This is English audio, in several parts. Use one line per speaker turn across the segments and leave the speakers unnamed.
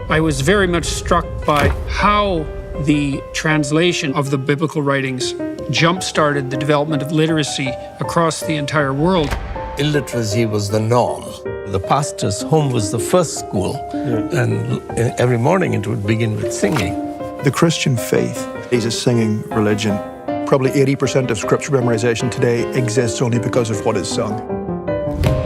I was very much struck by how the translation of the biblical writings jump-started the development of literacy across the entire world.
Illiteracy was the norm. The pastor's home was the first school, and every morning it would begin with singing.
The Christian faith is a singing religion. Probably 80% of scripture memorization today exists only because of what is sung.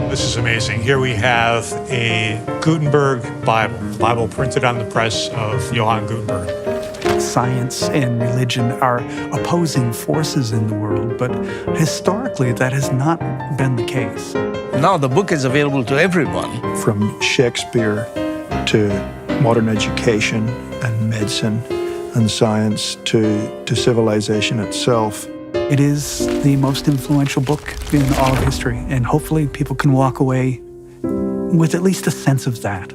This is amazing. Here we have a Gutenberg Bible printed on the press of Johann Gutenberg.
Science and religion are opposing forces in the world, but historically that has not been the case.
Now the book is available to everyone.
From Shakespeare to modern education and medicine and science to civilization itself.
It is the most influential book in all of history, and hopefully people can walk away with at least a sense of that.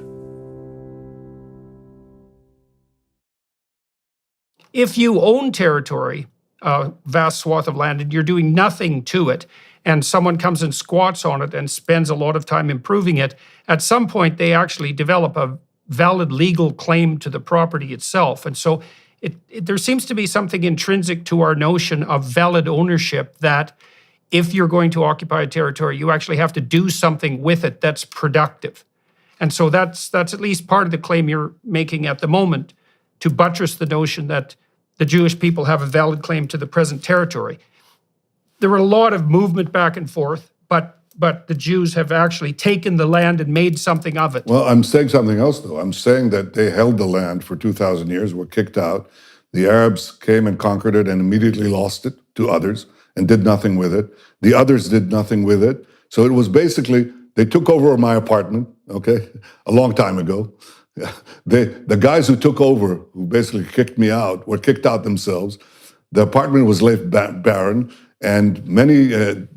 If you own territory, a vast swath of land, and you're doing nothing to it, and someone comes and squats on it and spends a lot of time improving it, at some point they actually develop a valid legal claim to the property itself. And so there seems to be something intrinsic to our notion of valid ownership, that if you're going to occupy a territory, you actually have to do something with it that's productive. And so that's at least part of the claim you're making at the moment, to buttress the notion that the Jewish people have a valid claim to the present territory. There were a lot of movement back and forth, but the Jews have actually taken the land and made something of it.
Well, I'm saying something else, though. I'm saying that they held the land for 2,000 years, were kicked out. The Arabs came and conquered it and immediately lost it to others and did nothing with it. The others did nothing with it. So it was basically, they took over my apartment, okay, a long time ago. The guys who took over, who basically kicked me out, were kicked out themselves. The apartment was left barren. And many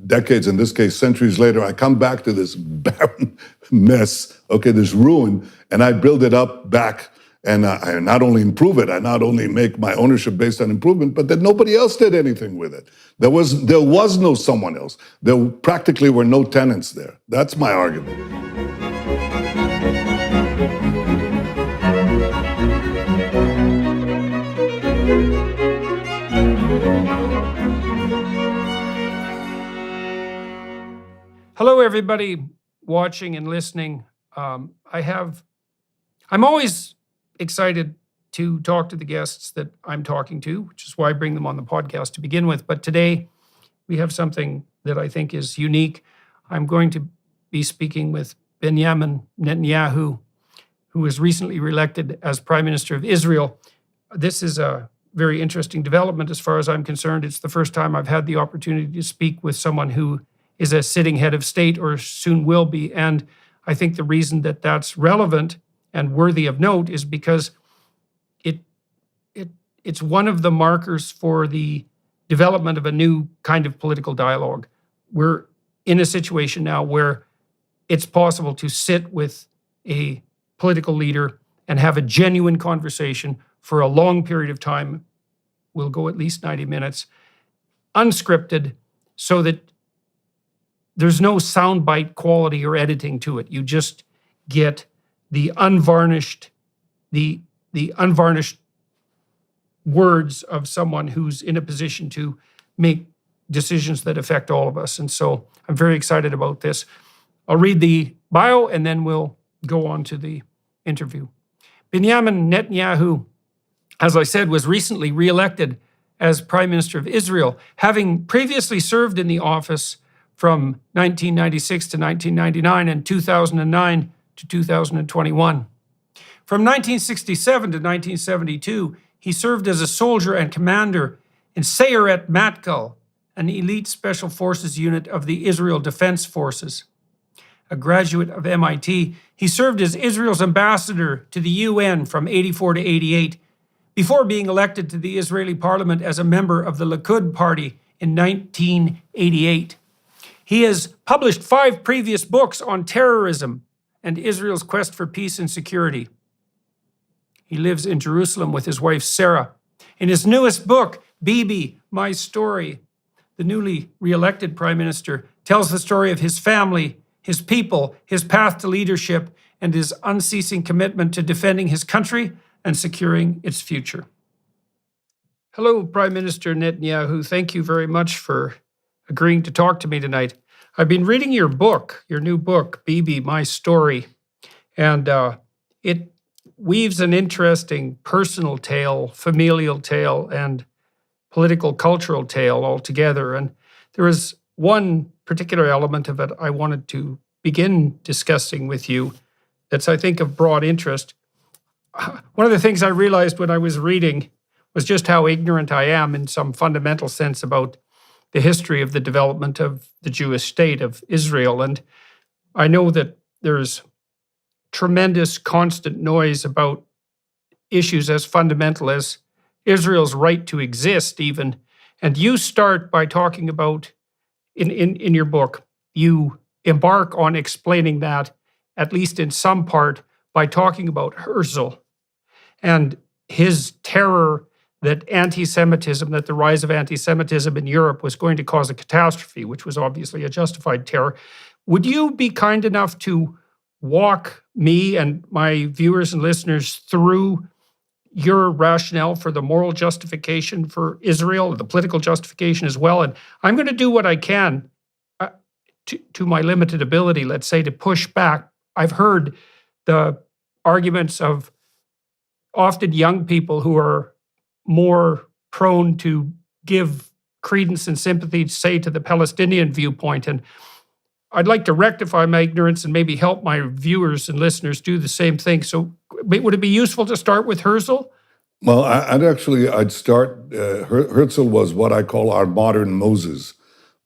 decades, in this case, centuries later, I come back to this barren mess, okay, this ruin, and I build it up back, and I not only improve it, I not only make my ownership based on improvement, but that nobody else did anything with it. There was no someone else. There practically were no tenants there. That's my argument.
Hello, everybody watching and listening. I'm always excited to talk to the guests that I'm talking to, which is why I bring them on the podcast to begin with. But today we have something that I think is unique. I'm going to be speaking with Benjamin Netanyahu, who was recently reelected as Prime Minister of Israel. This is a very interesting development as far as I'm concerned. It's the first time I've had the opportunity to speak with someone who is a sitting head of state or soon will be. And I think the reason that that's relevant and worthy of note is because it's one of the markers for the development of a new kind of political dialogue. We're in a situation now where it's possible to sit with a political leader and have a genuine conversation for a long period of time. We'll go at least 90 minutes, unscripted, so that there's no soundbite quality or editing to it. You just get the unvarnished words of someone who's in a position to make decisions that affect all of us. And so I'm very excited about this. I'll read the bio and then we'll go on to the interview. Benjamin Netanyahu, as I said, was recently reelected as Prime Minister of Israel, having previously served in the office from 1996 to 1999 and 2009 to 2021. From 1967 to 1972, he served as a soldier and commander in Sayeret Matkal, an elite special forces unit of the Israel Defense Forces. A graduate of MIT, he served as Israel's ambassador to the UN from 84 to 88, before being elected to the Israeli parliament as a member of the Likud party in 1988. He has published 5 previous books on terrorism and Israel's quest for peace and security. He lives in Jerusalem with his wife, Sarah. In his newest book, Bibi, My Story, the newly re-elected prime minister tells the story of his family, his people, his path to leadership, and his unceasing commitment to defending his country and securing its future. Hello, Prime Minister Netanyahu. Thank you very much for agreeing to talk to me tonight. I've been reading your book, your new book, Bibi, My Story, and it weaves an interesting personal tale, familial tale, and political cultural tale all together. And there is one particular element of it I wanted to begin discussing with you that's, I think, of broad interest. One of the things I realized when I was reading was just how ignorant I am in some fundamental sense about the history of the development of the Jewish state of Israel. And I know that there's tremendous constant noise about issues as fundamental as Israel's right to exist even. And you start by talking about, in your book, you embark on explaining that, at least in some part, by talking about Herzl and his terror that anti-Semitism, that the rise of anti-Semitism in Europe was going to cause a catastrophe, which was obviously a justified terror. Would you be kind enough to walk me and my viewers and listeners through your rationale for the moral justification for Israel, the political justification as well? And I'm going to do what I can to my limited ability, let's say, to push back. I've heard the arguments of often young people who are more prone to give credence and sympathy, say, to the Palestinian viewpoint. And I'd like to rectify my ignorance and maybe help my viewers and listeners do the same thing. So would it be useful to start with Herzl?
Well, I'd start, Herzl was what I call our modern Moses,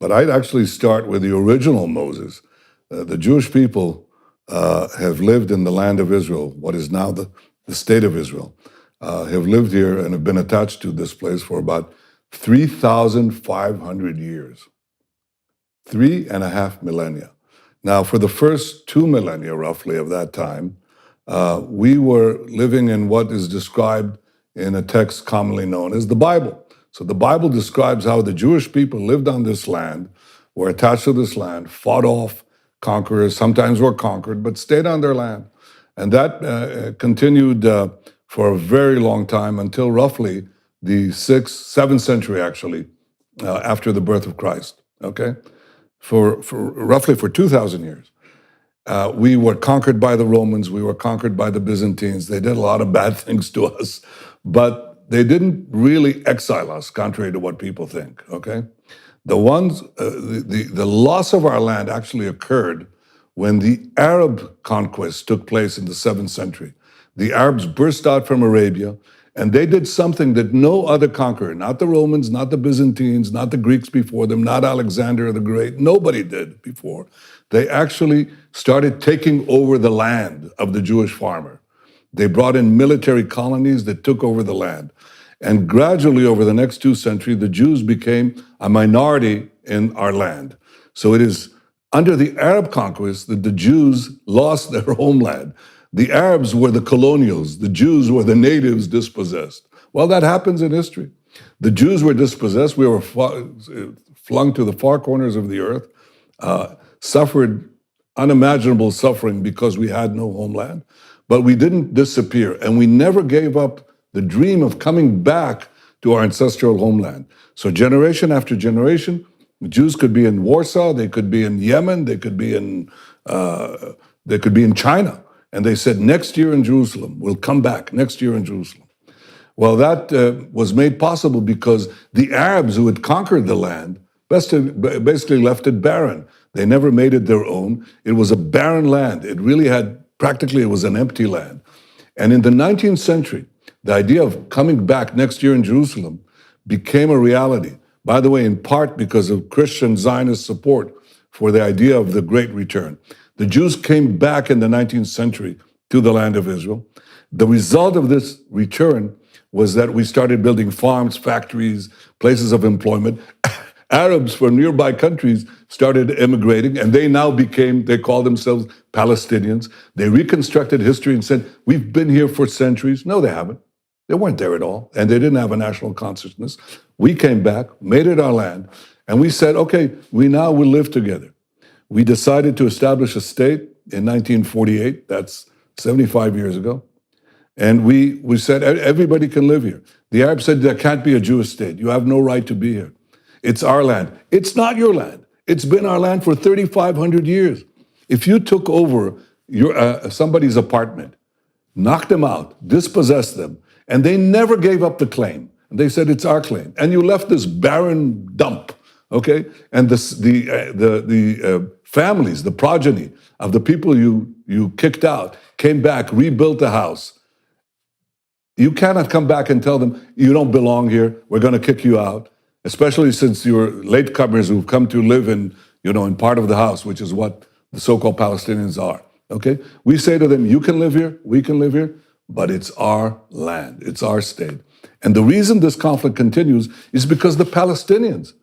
but I'd actually start with the original Moses. The Jewish people have lived in the land of Israel, what is now the state of Israel, have lived here and have been attached to this place for about 3,500 years. 3.5 millennia. Now, for the first 2 millennia, roughly, of that time, we were living in what is described in a text commonly known as the Bible. So the Bible describes how the Jewish people lived on this land, were attached to this land, fought off conquerors, sometimes were conquered, but stayed on their land. And that continued for a very long time until roughly the 7th century, actually, after the birth of Christ, okay? For roughly 2,000 years. We were conquered by the Romans, we were conquered by the Byzantines. They did a lot of bad things to us, but they didn't really exile us, contrary to what people think, okay? The loss of our land actually occurred when the Arab conquest took place in the 7th century. The Arabs burst out from Arabia, and they did something that no other conqueror, not the Romans, not the Byzantines, not the Greeks before them, not Alexander the Great, nobody did before. They actually started taking over the land of the Jewish farmer. They brought in military colonies that took over the land. And gradually, over the next 2 centuries, the Jews became a minority in our land. So it is under the Arab conquest that the Jews lost their homeland. The Arabs were the colonials. The Jews were the natives dispossessed. Well, that happens in history. The Jews were dispossessed. We were flung to the far corners of the earth, suffered unimaginable suffering because we had no homeland. But we didn't disappear, and we never gave up the dream of coming back to our ancestral homeland. So generation after generation, the Jews could be in Warsaw, they could be in Yemen, they could be in China. And they said, next year in Jerusalem, we'll come back, next year in Jerusalem. Well, that was made possible because the Arabs who had conquered the land basically left it barren. They never made it their own. It was a barren land. It really practically it was an empty land. And in the 19th century, the idea of coming back next year in Jerusalem became a reality. By the way, in part because of Christian Zionist support for the idea of the Great Return. The Jews came back in the 19th century to the land of Israel. The result of this return was that we started building farms, factories, places of employment. Arabs from nearby countries started immigrating, and they called themselves Palestinians. They reconstructed history and said, we've been here for centuries. No, they haven't. They weren't there at all, and they didn't have a national consciousness. We came back, made it our land, and we said, okay, we now will live together. We decided to establish a state in 1948. That's 75 years ago. And we said everybody can live here. The Arabs said there can't be a Jewish state. You have no right to be here. It's our land. It's not your land. It's been our land for 3,500 years. If you took over somebody's apartment, knocked them out, dispossessed them, and they never gave up the claim. They said it's our claim, and you left this barren dump, okay? And the families, the progeny of the people you kicked out, came back, rebuilt the house. You cannot come back and tell them you don't belong here. We're going to kick you out, especially since you're latecomers who've come to live in part of the house, which is what the so-called Palestinians are. Okay, we say to them, you can live here, we can live here, but it's our land, it's our state. And the reason this conflict continues is because the Palestinians,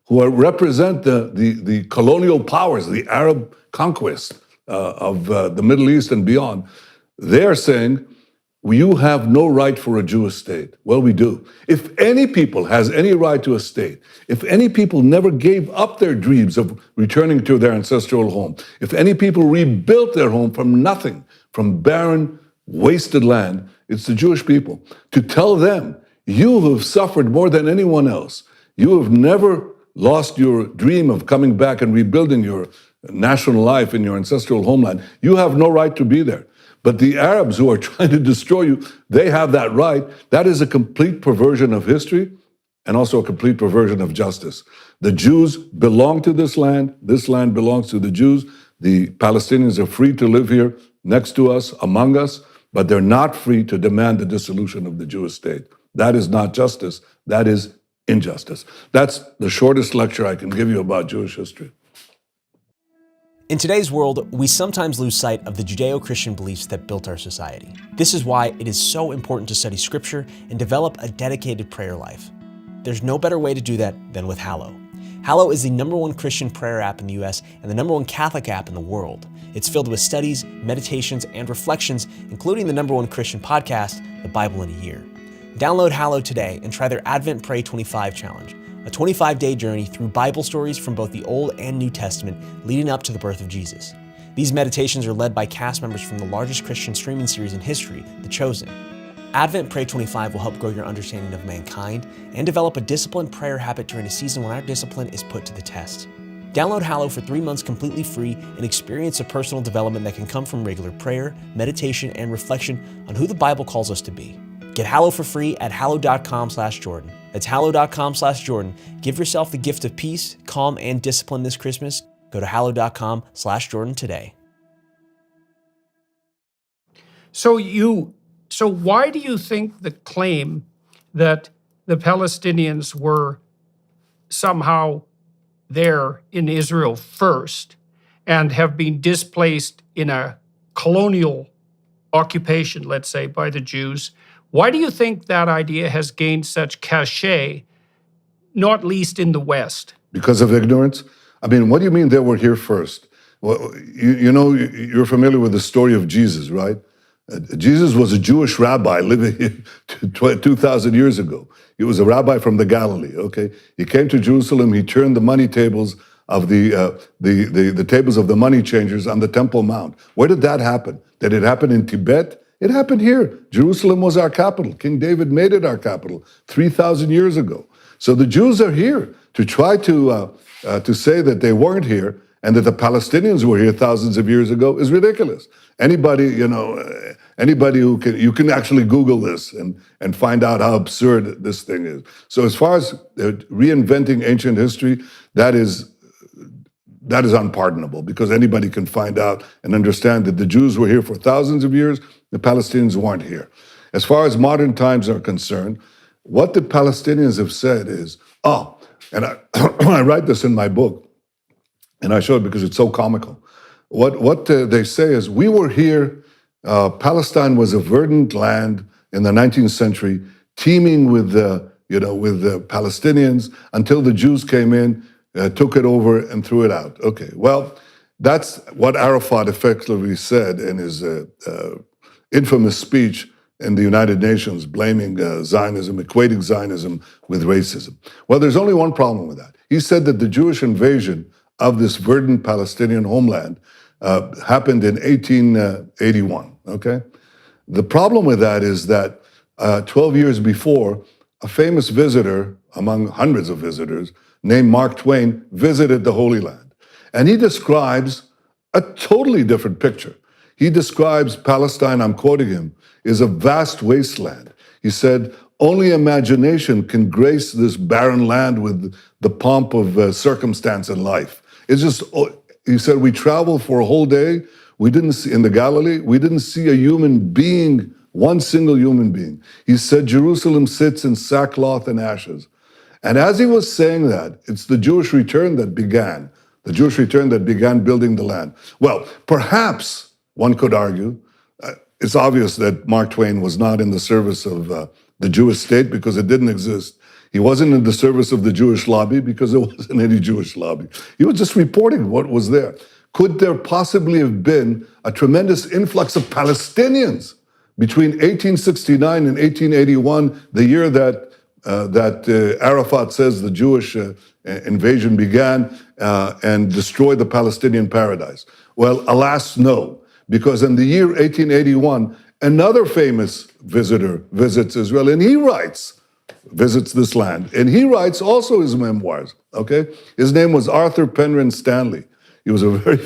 who represent the colonial powers, the Arab conquest of the Middle East and beyond, they're saying, you have no right for a Jewish state. Well, we do. If any people has any right to a state, if any people never gave up their dreams of returning to their ancestral home, if any people rebuilt their home from nothing, from barren, wasted land, it's the Jewish people. To tell them, you have suffered more than anyone else. You have never lost your dream of coming back and rebuilding your national life in your ancestral homeland. You have no right to be there. But the Arabs who are trying to destroy you, they have that right. That is a complete perversion of history and also a complete perversion of justice. The Jews belong to this land belongs to the Jews. The Palestinians are free to live here next to us, among us, but they're not free to demand the dissolution of the Jewish state. That is not justice, that is injustice. That's the shortest lecture I can give you about Jewish history.
In today's world, we sometimes lose sight of the Judeo-Christian beliefs that built our society. This is why it is so important to study Scripture and develop a dedicated prayer life. There's no better way to do that than with Hallow. Hallow is the #1 Christian prayer app in the US and the #1 Catholic app in the world. It's filled with studies, meditations, and reflections, including the #1 Christian podcast, The Bible in a Year. Download Hallow today and try their Advent Pray 25 challenge, a 25-day journey through Bible stories from both the Old and New Testament leading up to the birth of Jesus. These meditations are led by cast members from the largest Christian streaming series in history, The Chosen. Advent Pray 25 will help grow your understanding of mankind and develop a disciplined prayer habit during a season when our discipline is put to the test. Download Hallow for 3 months completely free and experience a personal development that can come from regular prayer, meditation, and reflection on who the Bible calls us to be. Get Hallow for free at hallow.com/Jordan. That's hallow.com/Jordan. Give yourself the gift of peace, calm, and discipline this Christmas. Go to hallow.com/Jordan today.
So why do you think the claim that the Palestinians were somehow there in Israel first and have been displaced in a colonial occupation, let's say, by the Jews, why do you think that idea has gained such cachet, not least in the West?
Because of ignorance? I mean, what do you mean they were here first? Well, you're familiar with the story of Jesus, right? Jesus was a Jewish rabbi living 2,000 years ago. He was a rabbi from the Galilee, okay? He came to Jerusalem, he turned the money tables of the tables of the money changers on the Temple Mount. Where did that happen? Did it happen in Tibet? It happened here. Jerusalem was our capital. King David made it our capital 3,000 years ago. So the Jews are here. To try to say that they weren't here and that the Palestinians were here thousands of years ago is ridiculous. Anybody who can, you can actually Google this and find out how absurd this thing is. So as far as reinventing ancient history, that is unpardonable, because anybody can find out and understand that the Jews were here for thousands of years, the Palestinians weren't here. As far as modern times are concerned, what the Palestinians have said is, and I write this in my book, and I show it because it's so comical. What they say is, we were here, Palestine was a verdant land in the 19th century, teeming with the Palestinians, until the Jews came in, took it over and threw it out. Okay, well, that's what Arafat effectively said in his infamous speech in the United Nations, blaming Zionism, equating Zionism with racism. Well, there's only one problem with that. He said that the Jewish invasion of this verdant Palestinian homeland happened in 1881, okay? The problem with that is that 12 years before, a famous visitor, among hundreds of visitors, named Mark Twain, visited the Holy Land. And he describes a totally different picture. He describes Palestine, I'm quoting him, is a vast wasteland. He said, only imagination can grace this barren land with the pomp of circumstance and life. It's just, he said, we traveled for a whole day. We didn't see, in the Galilee, we didn't see a human being, one single human being. He said, Jerusalem sits in sackcloth and ashes. And as he was saying that, it's the Jewish return that began building the land. Well, perhaps one could argue, it's obvious that Mark Twain was not in the service of the Jewish state because it didn't exist. He wasn't in the service of the Jewish lobby because there wasn't any Jewish lobby. He was just reporting what was there. Could there possibly have been a tremendous influx of Palestinians between 1869 and 1881, the year that Arafat says the Jewish invasion began and destroyed the Palestinian paradise? Well, alas, no, because in the year 1881, another famous visitor visits Israel, and he visits this land, and he writes also his memoirs, okay? His name was Arthur Penrhyn Stanley. He was a very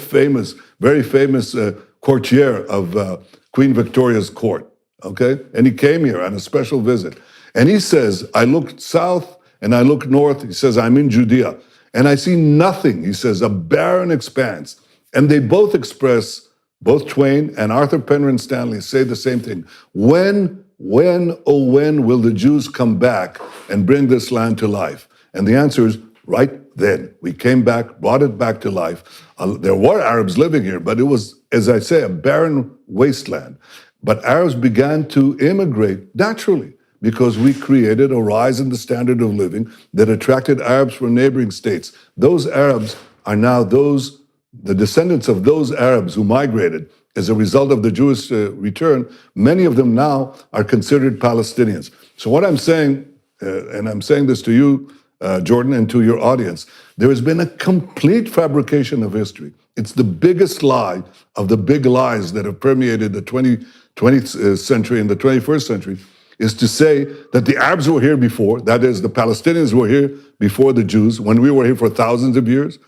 famous courtier of Queen Victoria's court, okay? And he came here on a special visit. And he says, I look south and I look north. He says, I'm in Judea. And I see nothing. He says, a barren expanse. And they both express, both Twain and Arthur Penrhyn Stanley say the same thing. When will the Jews come back and bring this land to life? And the answer is right then. We came back, brought it back to life. There were Arabs living here, but it was, as I say, a barren wasteland. But Arabs began to immigrate naturally because we created a rise in the standard of living that attracted Arabs from neighboring states. Those Arabs are now the descendants of those Arabs who migrated as a result of the Jewish return. Many of them now are considered Palestinians. So what I'm saying, and I'm saying this to you, Jordan, and to your audience, there has been a complete fabrication of history. It's the biggest lie of the big lies that have permeated the 20th century and the 21st century, is to say that the Arabs were here before, that is, the Palestinians were here before the Jews, when we were here for thousands of years,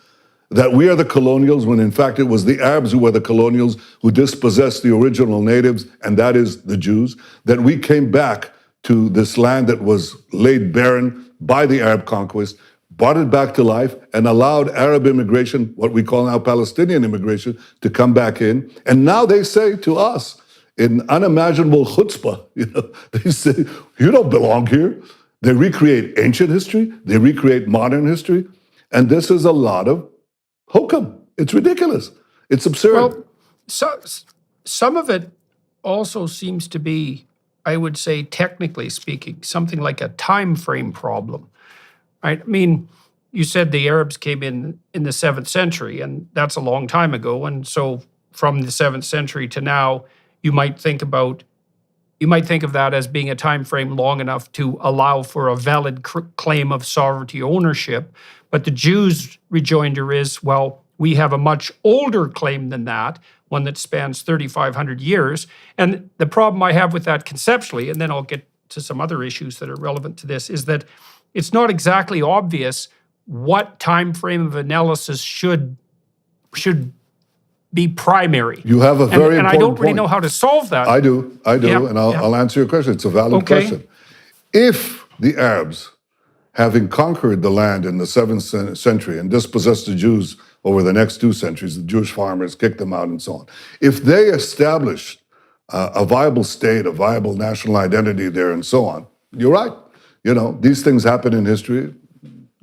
that we are the colonials, when in fact it was the Arabs who were the colonials who dispossessed the original natives, and that is the Jews, that we came back to this land that was laid barren by the Arab conquest, brought it back to life, and allowed Arab immigration, what we call now Palestinian immigration, to come back in. And now they say to us, in unimaginable chutzpah, they say, you don't belong here. They recreate ancient history, they recreate modern history, and this is a lot of hokum. It's ridiculous. It's absurd.
Well, some of it also seems to be, I would say, technically speaking, something like a time frame problem, right? I mean, you said the Arabs came in the 7th century, and that's a long time ago. And so from the 7th century to now, you might think of that as being a time frame long enough to allow for a valid claim of sovereignty ownership. But the Jews' rejoinder is, well, we have a much older claim than that, one that spans 3,500 years. And the problem I have with that conceptually, and then I'll get to some other issues that are relevant to this, is that it's not exactly obvious what time frame of analysis should be primary.
You have a very important
and I don't really
point.
know how to solve that.
I do, and I'll answer your question. It's a valid question. If the Arabs, having conquered the land in the 7th century and dispossessed the Jews over the next 2 centuries, the Jewish farmers kicked them out and so on, if they established a viable state, a viable national identity there and so on, you're right. These things happen in history.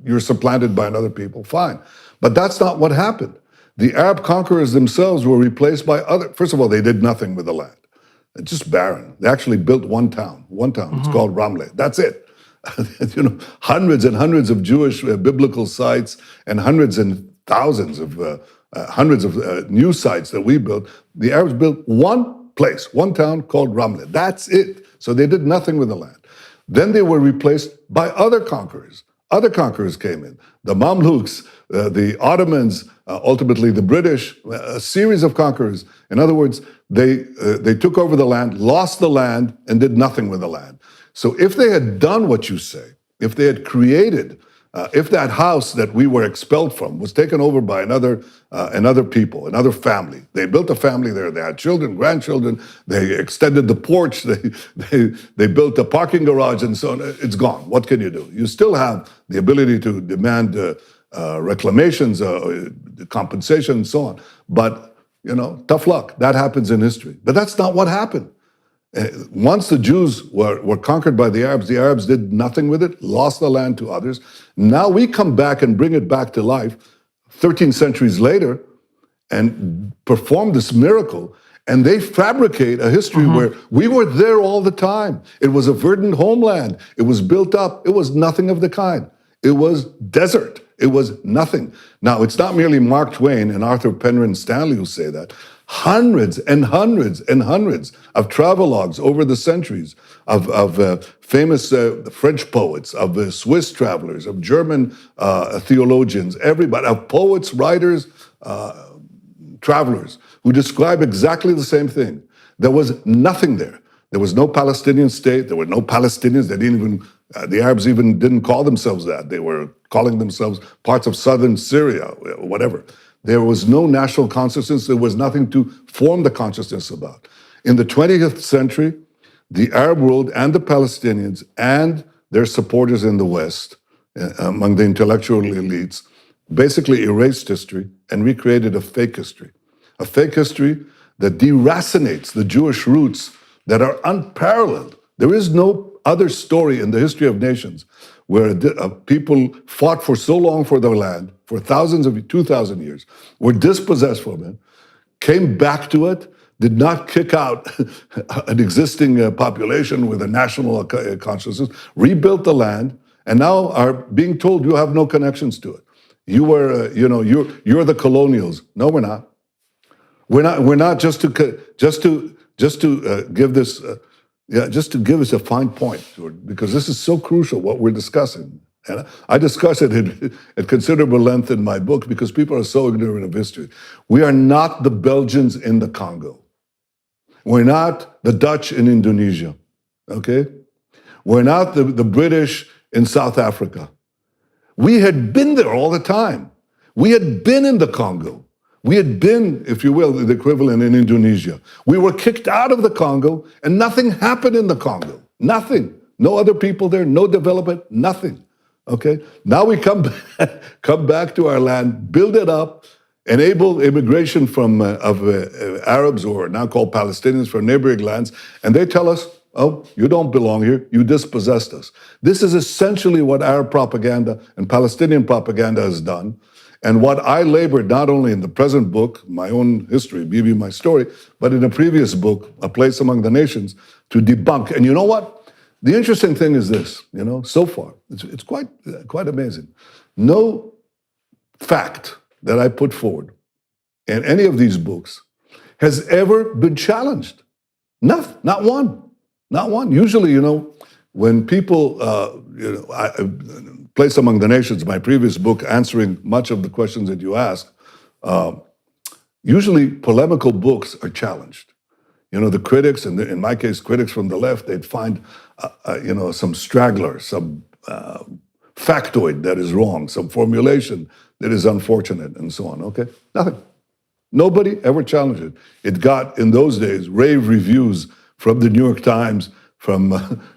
You're supplanted by another people, fine. But that's not what happened. The Arab conquerors themselves were replaced by first of all, they did nothing with the land. It's just barren. They actually built one town. Mm-hmm. It's called Ramleh. That's it. Hundreds and hundreds of Jewish biblical sites and hundreds and thousands of new sites that we built. The Arabs built one place, one town called Ramleh. That's it. So they did nothing with the land. Then they were replaced by other conquerors, Other conquerors came in. The Mamluks, the Ottomans, ultimately the British, a series of conquerors. In other words, they took over the land, lost the land, and did nothing with the land. So if they had done what you say, if they had created, if that house that we were expelled from was taken over by another people, another family, they built a family there, they had children, grandchildren, they extended the porch, they built a parking garage and so on, it's gone. What can you do? You still have the ability to demand reclamations, compensation and so on. But, tough luck. That happens in history. But that's not what happened. Once the Jews were conquered by the Arabs did nothing with it, lost the land to others. Now we come back and bring it back to life 13 centuries later and perform this miracle. And they fabricate a history where we were there all the time. It was a verdant homeland. It was built up. It was nothing of the kind. It was desert. It was nothing. Now, it's not merely Mark Twain and Arthur Penryn Stanley who say that. Hundreds and hundreds and hundreds of travelogues over the centuries of famous French poets, of Swiss travelers, of German theologians, everybody, of poets, writers, travelers, who describe exactly the same thing. There was nothing there. There was no Palestinian state. There were no Palestinians. They didn't even, the Arabs even didn't call themselves that. They were calling themselves parts of southern Syria, whatever. There was no national consciousness. There was nothing to form the consciousness about. In the 20th century, the Arab world and the Palestinians and their supporters in the West, among the intellectual elites, basically erased history and recreated a fake history that deracinates the Jewish roots that are unparalleled. There is no other story in the history of nations where people fought for so long for their land, for 2,000 years, were dispossessed from it, came back to it, did not kick out an existing population with a national consciousness, rebuilt the land, and now are being told you have no connections to it. You were, you're the colonials. No, we're not. We're not just to give this. Just to give us a fine point, because this is so crucial, what we're discussing. And I discuss it at considerable length in my book because people are so ignorant of history. We are not the Belgians in the Congo. We're not the Dutch in Indonesia, okay? We're not the British in South Africa. We had been there all the time. We had been in the Congo. We had been, if you will, the equivalent in Indonesia. We were kicked out of the Congo, and nothing happened in the Congo. Nothing. No other people there, no development, nothing. Okay? Now we come back to our land, build it up, enable immigration of Arabs, or now called Palestinians, from neighboring lands, and they tell us, oh, you don't belong here, you dispossessed us. This is essentially what Arab propaganda and Palestinian propaganda has done. And what I labored not only in the present book, my own history, Bibi, my story, but in a previous book, A Place Among the Nations, to debunk. And you know what? The interesting thing is this, so far, it's quite amazing. No fact that I put forward in any of these books has ever been challenged. Not one. Not one. Usually, when people, Place Among the Nations, my previous book, answering much of the questions that you ask, usually polemical books are challenged. The critics, and in my case, critics from the left, they'd find, some straggler, some factoid that is wrong, some formulation that is unfortunate, and so on, okay? Nothing. Nobody ever challenged it. It got, in those days, rave reviews from the New York Times, from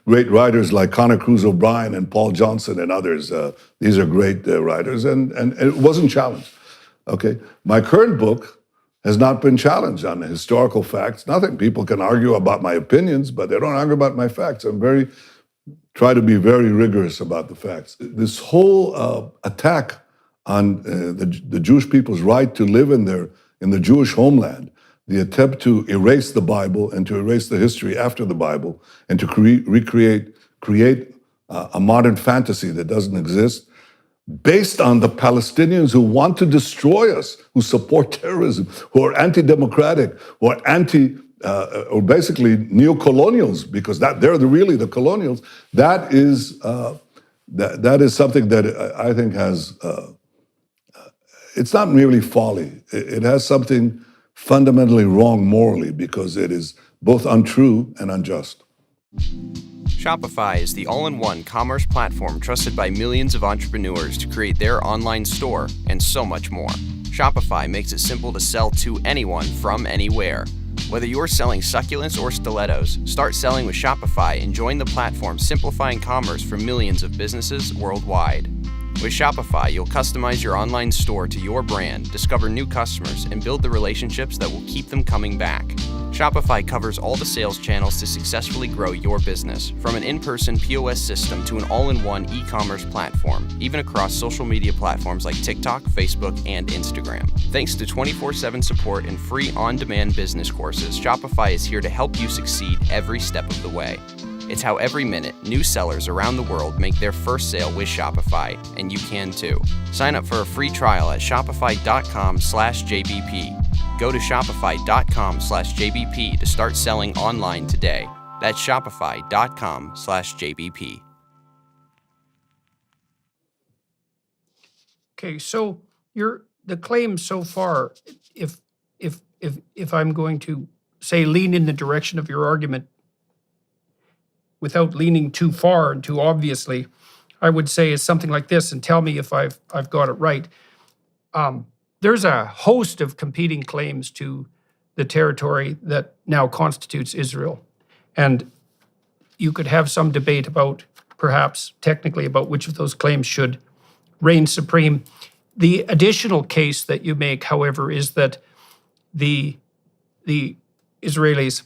great writers like Conor Cruz O'Brien and Paul Johnson and others. These are great writers, and it wasn't challenged, okay? My current book has not been challenged on the historical facts. Nothing. People can argue about my opinions, but they don't argue about my facts. Try to be very rigorous about the facts. This whole attack on the Jewish people's right to live in the Jewish homeland, the attempt to erase the Bible and to erase the history after the Bible and to create a modern fantasy that doesn't exist, based on the Palestinians who want to destroy us, who support terrorism, who are anti-democratic, who are or basically neo-colonials, because they're really the colonials. That is that is something that I think has, it's not merely folly. It has something fundamentally wrong morally because it is both untrue and unjust.
Shopify is the all-in-one commerce platform trusted by millions of entrepreneurs to create their online store and so much more. Shopify makes it simple to sell to anyone from anywhere. Whether you're selling succulents or stilettos, start selling with Shopify and join the platform simplifying commerce for millions of businesses worldwide. With Shopify, you'll customize your online store to your brand, discover new customers, and build the relationships that will keep them coming back. Shopify covers all the sales channels to successfully grow your business, from an in-person POS system to an all-in-one e-commerce platform, even across social media platforms like TikTok, Facebook, and Instagram. Thanks to 24/7 support and free on-demand business courses, Shopify is here to help you succeed every step of the way. It's how every minute, new sellers around the world make their first sale with Shopify, and you can too. Sign up for a free trial at shopify.com/JBP. Go to shopify.com/JBP to start selling online today. That's shopify.com/JBP.
Okay, so the claim so far, if I'm going to say lean in the direction of your argument without leaning too far and too obviously, I would say is something like this, and tell me if I've got it right. There's a host of competing claims to the territory that now constitutes Israel. And you could have some debate about, perhaps technically, about which of those claims should reign supreme. The additional case that you make, however, is that the Israelis,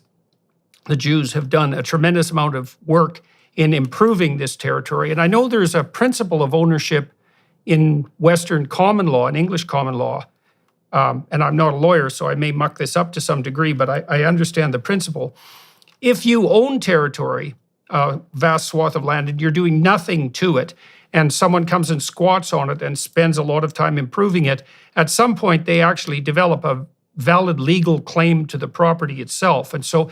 the Jews, have done a tremendous amount of work in improving this territory. And I know there's a principle of ownership in Western common law, in English common law, and I'm not a lawyer, so I may muck this up to some degree, but I understand the principle. If you own territory, a vast swath of land, and you're doing nothing to it, and someone comes and squats on it and spends a lot of time improving it, at some point they actually develop a valid legal claim to the property itself. And so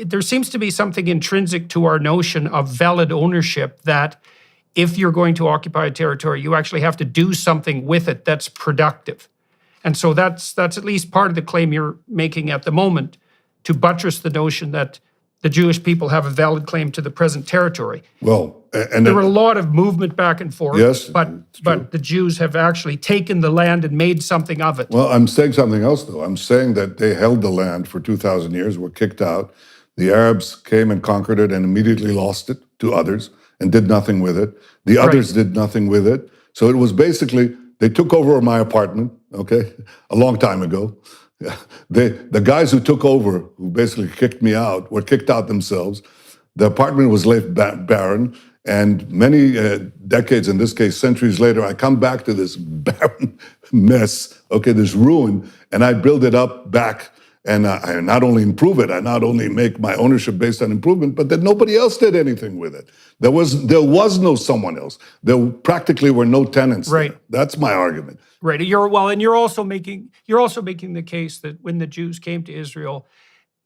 there seems to be something intrinsic to our notion of valid ownership, that if you're going to occupy a territory, you actually have to do something with it that's productive. And so that's at least part of the claim you're making at the moment, to buttress the notion that the Jewish people have a valid claim to the present territory.
Well, and
there were a lot of movement back and forth,
yes,
but the Jews have actually taken the land and made something of it.
Well, I'm saying something else, though. I'm saying that they held the land for 2,000 years, were kicked out. The Arabs came and conquered it and immediately lost it to others and did nothing with it. The others did nothing with it. So it was basically, they took over my apartment, okay, a long time ago. The guys who took over, who basically kicked me out, were kicked out themselves. The apartment was left barren, and many decades, in this case centuries later, I come back to this barren mess, okay, this ruin, and I build it up back, and I not only improve it, I not only make my ownership based on improvement, but that nobody else did anything with it. There was no someone else. There practically were no tenants there. That's my argument.
Right. You're also making the case that when the Jews came to Israel,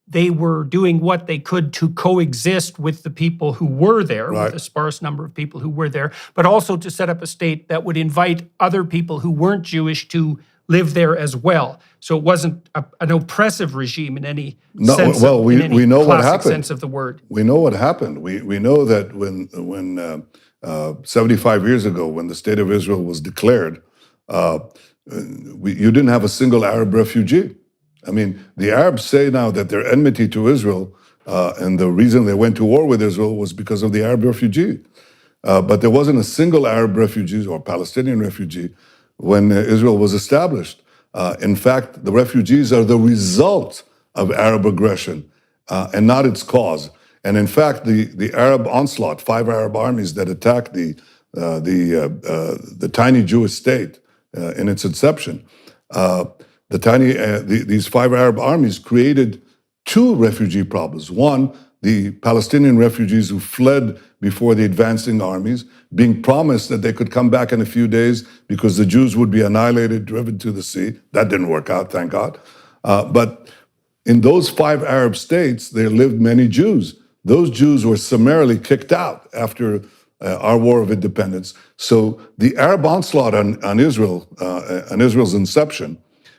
they were doing what they could to coexist with the people who were there, with a sparse number of people who were there, but also to set up a state that would invite other people who weren't Jewish to live there as well. So it wasn't an oppressive regime in any sense.
Well, we know what happened.
Sense of the word.
We know what happened. We know that when 75 years ago, when the state of Israel was declared, you didn't have a single Arab refugee. I mean, the Arabs say now that their enmity to Israel and the reason they went to war with Israel was because of the Arab refugee. But there wasn't a single Arab refugee or Palestinian refugee when Israel was established. In fact, the refugees are the result of Arab aggression and not its cause. And in fact, the Arab onslaught, 5 Arab armies that attacked the tiny Jewish state in its inception, these 5 Arab armies created 2 refugee problems. One, the Palestinian refugees who fled before the advancing armies, being promised that they could come back in a few days because the Jews would be annihilated, driven to the sea. That didn't work out, thank God. But in those 5 Arab states, there lived many Jews. Those Jews were summarily kicked out after our war of independence. So the Arab onslaught on Israel, on Israel's inception,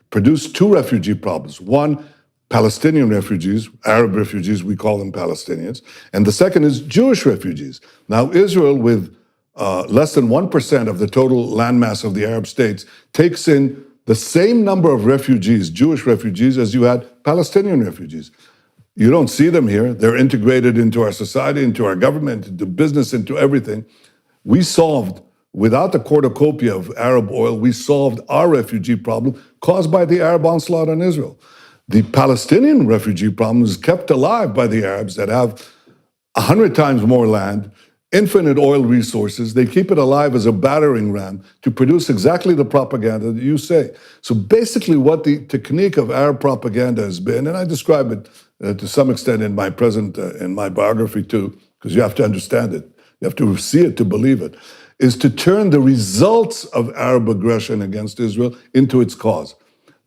produced two refugee problems. One, Palestinian refugees, Arab refugees, we call them Palestinians. And the second is Jewish refugees. Now, Israel, with less than 1% of the total landmass of the Arab states, takes in the same number of refugees, Jewish refugees, as you had Palestinian refugees. You don't see them here. They're integrated into our society, into our government, into business, into everything. We solved, without the cornucopia of Arab oil, we solved our refugee problem caused by the Arab onslaught on Israel. The Palestinian refugee problem is kept alive by the Arabs that have 100 times more land, infinite oil resources. They keep it alive as a battering ram to produce exactly the propaganda that you say. So basically what the technique of Arab propaganda has been, and I describe it to some extent in my in my biography too, because you have to understand it. You have to see it to believe it, is to turn the results of Arab aggression against Israel into its cause.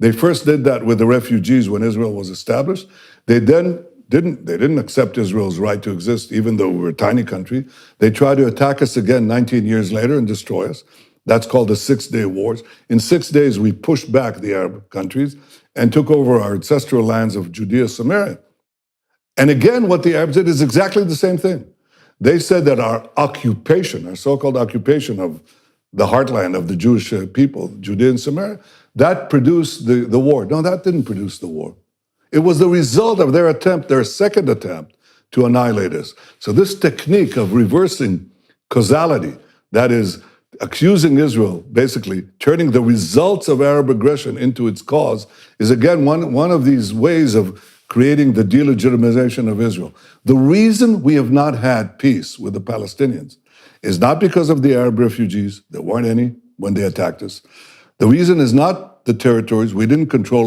They first did that with the refugees when Israel was established. They then didn't accept Israel's right to exist, even though we were a tiny country. They tried to attack us again 19 years later and destroy us. That's called the 6-Day Wars. In 6 days, we pushed back the Arab countries and took over our ancestral lands of Judea, Samaria. And again, what the Arabs did is exactly the same thing. They said that our occupation, our so-called occupation of the heartland of the Jewish people, Judea and Samaria, that produced the war. No, that didn't produce the war. It was the result of their attempt, their second attempt, to annihilate us. So this technique of reversing causality, that is, accusing Israel, basically turning the results of Arab aggression into its cause, is again one of these ways of creating the delegitimization of Israel. The reason we have not had peace with the Palestinians is not because of the Arab refugees. There weren't any when they attacked us. The reason is not the territories. We didn't control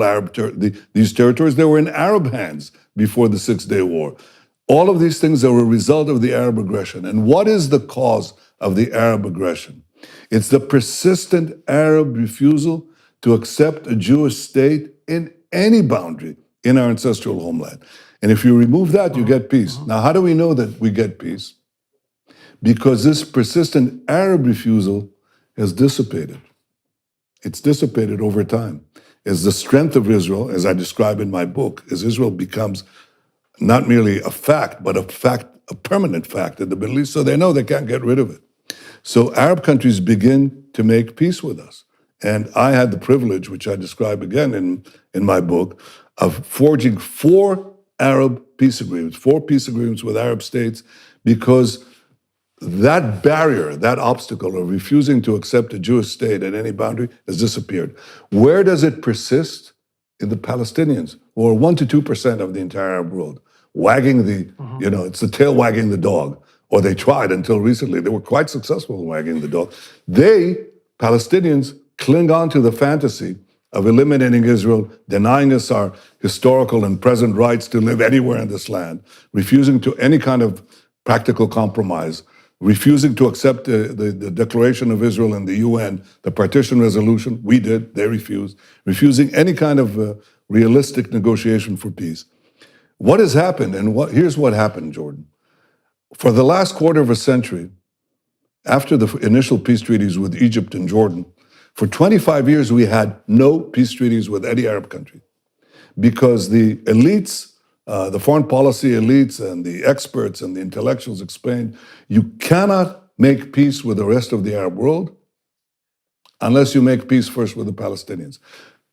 these territories. They were in Arab hands before the 6-Day War. All of these things are a result of the Arab aggression. And what is the cause of the Arab aggression? It's the persistent Arab refusal to accept a Jewish state in any boundary in our ancestral homeland. And if you remove that, you get peace. Now, how do we know that we get peace? Because this persistent Arab refusal has dissipated. It's dissipated over time. As the strength of Israel, as I describe in my book, as Israel becomes not merely a fact, but a permanent fact in the Middle East, so they know they can't get rid of it. So Arab countries begin to make peace with us. And I had the privilege, which I describe again in my book, of forging 4 Arab peace agreements, 4 peace agreements with Arab states, because that barrier, that obstacle of refusing to accept a Jewish state at any boundary has disappeared. Where does it persist? In the Palestinians, who are 1% to 2% of the entire Arab world, wagging it's the tail wagging the dog. Or they tried until recently. They were quite successful in wagging the dog. Palestinians, cling on to the fantasy of eliminating Israel, denying us our historical and present rights to live anywhere in this land, refusing to any kind of practical compromise, refusing to accept the declaration of Israel in the UN, the partition resolution. We did, they refused, refusing any kind of realistic negotiation for peace. What has happened, and here's what happened, Jordan. For the last quarter of a century, after the initial peace treaties with Egypt and Jordan, for 25 years we had no peace treaties with any Arab country because the elites, the foreign policy elites and the experts and the intellectuals explained, you cannot make peace with the rest of the Arab world unless you make peace first with the Palestinians.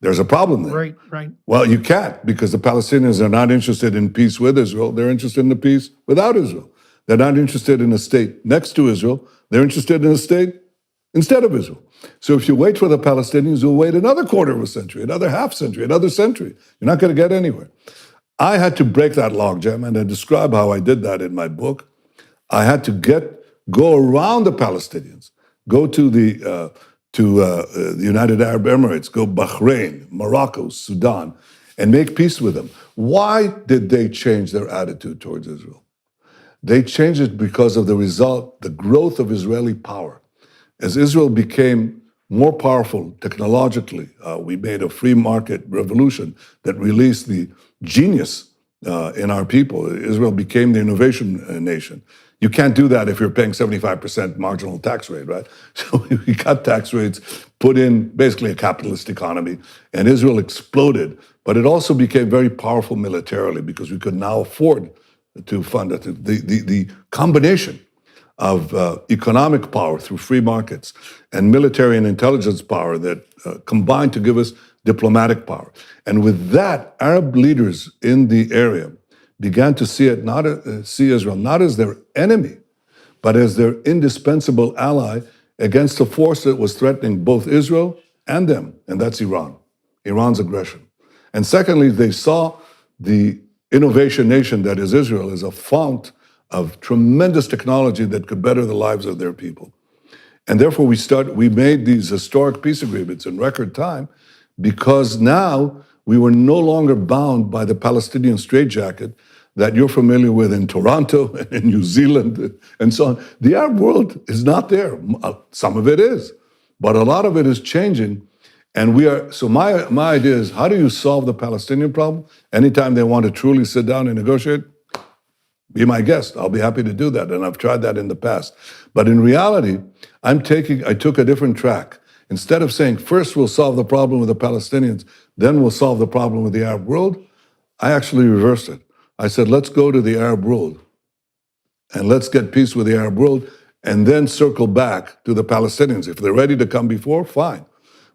There's a problem there.
Right.
Well, you can't, because the Palestinians are not interested in peace with Israel. They're interested in the peace without Israel. They're not interested in a state next to Israel. They're interested in a state instead of Israel. So if you wait for the Palestinians, you'll wait another quarter of a century, another half century, another century. You're not going to get anywhere. I had to break that logjam, and I describe how I did that in my book. I had to go around the Palestinians, go to the United Arab Emirates, go Bahrain, Morocco, Sudan, and make peace with them. Why did they change their attitude towards Israel? They changed it because of the result, the growth of Israeli power. As Israel became more powerful technologically, we made a free market revolution that released the genius in our people. Israel became the innovation nation. You can't do that if you're paying 75% marginal tax rate, right? So we cut tax rates, put in basically a capitalist economy, and Israel exploded. But it also became very powerful militarily because we could now afford to fund it. The combination of economic power through free markets and military and intelligence power that combined to give us diplomatic power. And with that, Arab leaders in the area began to see Israel not as their enemy, but as their indispensable ally against a force that was threatening both Israel and them, and that's Iran's aggression. And secondly, they saw the innovation nation that is Israel as a fount of tremendous technology that could better the lives of their people. And therefore we made these historic peace agreements in record time because now we were no longer bound by the Palestinian straitjacket that you're familiar with in Toronto and in New Zealand and so on. The Arab world is not there. Some of it is, but a lot of it is changing. And so my idea is, how do you solve the Palestinian problem? Anytime they want to truly sit down and negotiate, be my guest. I'll be happy to do that. And I've tried that in the past. But in reality, I took a different track. Instead of saying, first we'll solve the problem with the Palestinians, then we'll solve the problem with the Arab world, I actually reversed it. I said, let's go to the Arab world and let's get peace with the Arab world and then circle back to the Palestinians. If they're ready to come before, fine.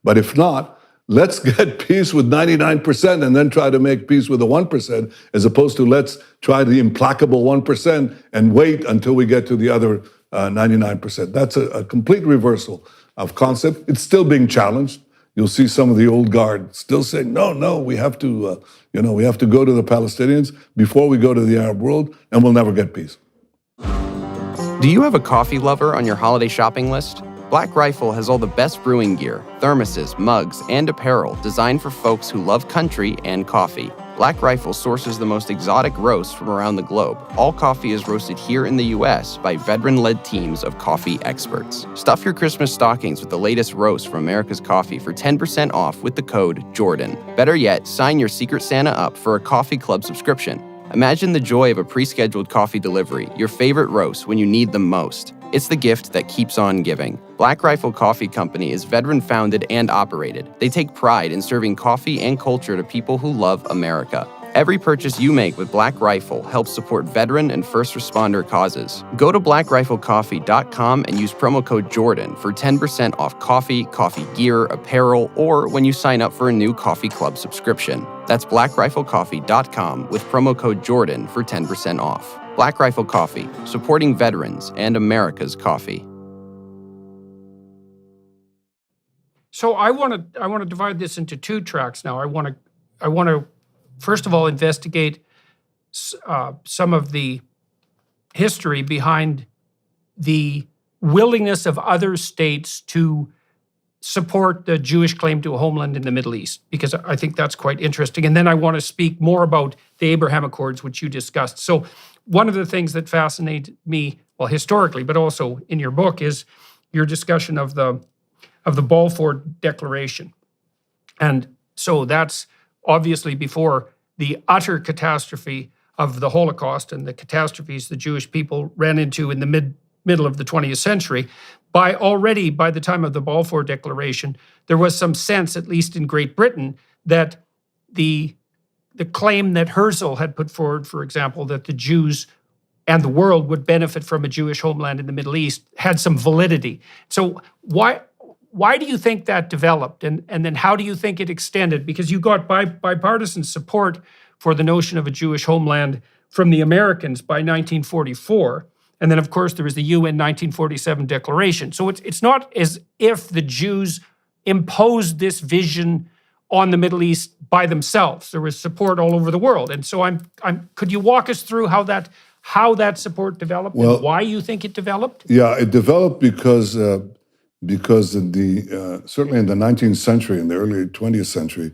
But if not, let's get peace with 99% and then try to make peace with the 1%, as opposed to let's try the implacable 1% and wait until we get to the other 99%. That's a complete reversal of concept. It's still being challenged. You'll see some of the old guard still saying, no, we have to, we have to go to the Palestinians before we go to the Arab world, and we'll never get peace.
Do you have a coffee lover on your holiday shopping list? Black Rifle has all the best brewing gear, thermoses, mugs, and apparel designed for folks who love country and coffee. Black Rifle sources the most exotic roasts from around the globe. All coffee is roasted here in the U.S. by veteran-led teams of coffee experts. Stuff your Christmas stockings with the latest roast from America's Coffee for 10% off with the code JORDAN. Better yet, sign your Secret Santa up for a coffee club subscription. Imagine the joy of a pre-scheduled coffee delivery, your favorite roast when you need them most. It's the gift that keeps on giving. Black Rifle Coffee Company is veteran-founded and operated. They take pride in serving coffee and culture to people who love America. Every purchase you make with Black Rifle helps support veteran and first responder causes. Go to blackriflecoffee.com and use promo code JORDAN for 10% off coffee, coffee gear, apparel, or when you sign up for a new coffee club subscription. That's blackriflecoffee.com with promo code JORDAN for 10% off. Black Rifle Coffee, supporting veterans and America's coffee.
So I want to divide this into two tracks now. I want to first of all investigate some of the history behind the willingness of other states to support the Jewish claim to a homeland in the Middle East, because I think that's quite interesting. And then I want to speak more about the Abraham Accords, which you discussed. So one of the things that fascinates me, well, historically, but also in your book, is your discussion of the Balfour Declaration. And so that's obviously before the utter catastrophe of the Holocaust and the catastrophes the Jewish people ran into in the middle of the 20th century. By the time of the Balfour Declaration, there was some sense, at least in Great Britain, that the claim that Herzl had put forward, for example, that the Jews and the world would benefit from a Jewish homeland in the Middle East, had some validity. So why do you think that developed? And then how do you think it extended? Because you got bipartisan support for the notion of a Jewish homeland from the Americans by 1944. And then, of course, there was the UN 1947 Declaration. So it's not as if the Jews imposed this vision on the Middle East by themselves. There was support all over the world. And so could you walk us through how that support developed and why you think it developed?
Yeah, it developed because in certainly in the 19th century, in the early 20th century,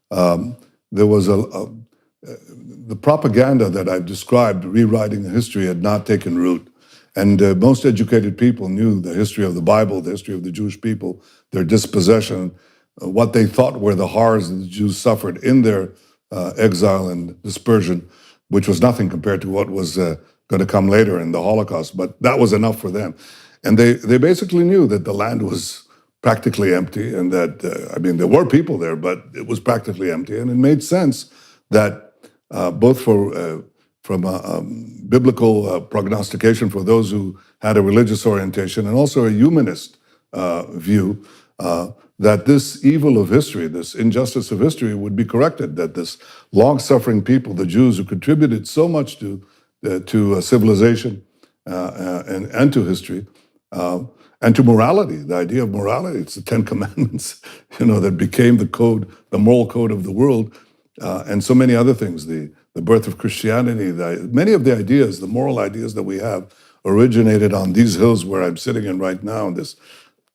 there was the propaganda that I've described, rewriting the history, had not taken root. And most educated people knew the history of the Bible, the history of the Jewish people, their dispossession, what they thought were the horrors that the Jews suffered in their exile and dispersion, which was nothing compared to what was going to come later in the Holocaust, but that was enough for them. And they basically knew that the land was practically empty and that, there were people there, but it was practically empty. And it made sense that both from a biblical prognostication for those who had a religious orientation and also a humanist view, that this evil of history, this injustice of history would be corrected, that this long-suffering people, the Jews who contributed so much to civilization and to history, and to morality, the idea of morality. It's the Ten Commandments, that became the code, the moral code of the world, and so many other things, the birth of Christianity, many of the ideas, the moral ideas that we have originated on these hills where I'm sitting in right now, in this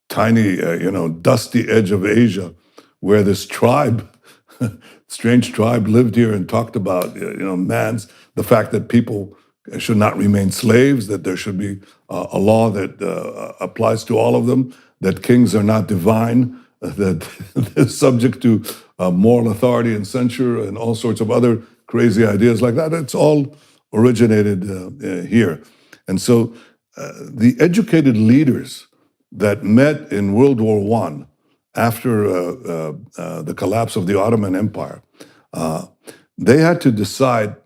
tiny, dusty edge of Asia, where this tribe, strange tribe lived here and talked about, the fact that people should not remain slaves, that there should be a law that applies to all of them, that kings are not divine, that they're subject to moral authority and censure and all sorts of other crazy ideas like that. It's all originated here. And so the educated leaders that met in World War I after the collapse of the Ottoman Empire, they had to decide,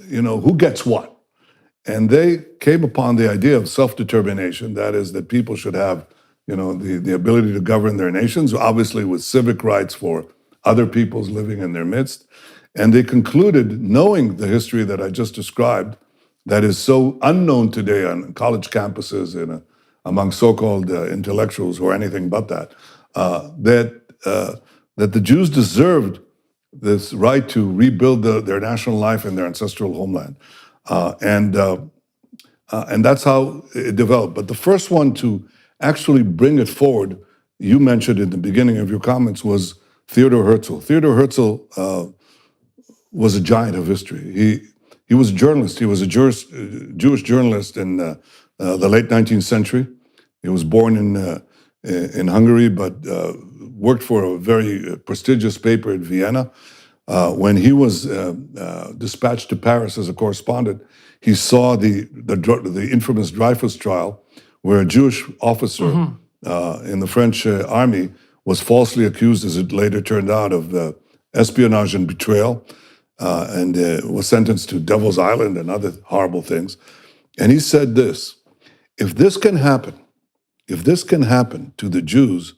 who gets what. And they came upon the idea of self-determination, that is, that people should have, the ability to govern their nations, obviously with civic rights for other peoples living in their midst. And they concluded, knowing the history that I just described, that is so unknown today on college campuses and among so-called intellectuals who are anything but that, that the Jews deserved this right to rebuild their national life in their ancestral homeland. And that's how it developed. But the first one to actually bring it forward, you mentioned in the beginning of your comments, was Theodor Herzl. Theodor Herzl was a giant of history. He was a journalist. He was a Jewish journalist in the late 19th century. He was born in Hungary, but worked for a very prestigious paper in Vienna. When he was dispatched to Paris as a correspondent, he saw the infamous Dreyfus trial, where a Jewish officer in the French army was falsely accused, as it later turned out, of espionage and betrayal, and was sentenced to Devil's Island and other horrible things. And he said this: if this can happen to the Jews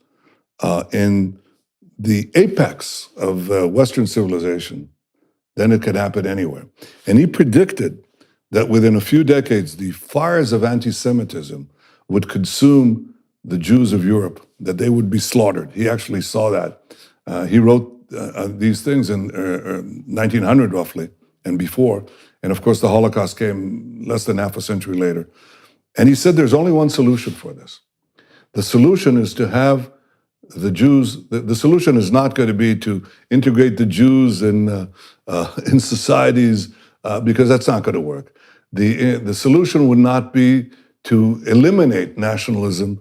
in the apex of Western civilization, then it could happen anywhere. And he predicted that within a few decades, the fires of anti-Semitism would consume the Jews of Europe, that they would be slaughtered. He actually saw that. He wrote these things in 1900, roughly, and before. And of course, the Holocaust came less than half a century later. And he said there's only one solution for this. The solution is to have the Jews, the solution is not going to be to integrate the Jews in societies, because that's not going to work. The solution would not be to eliminate nationalism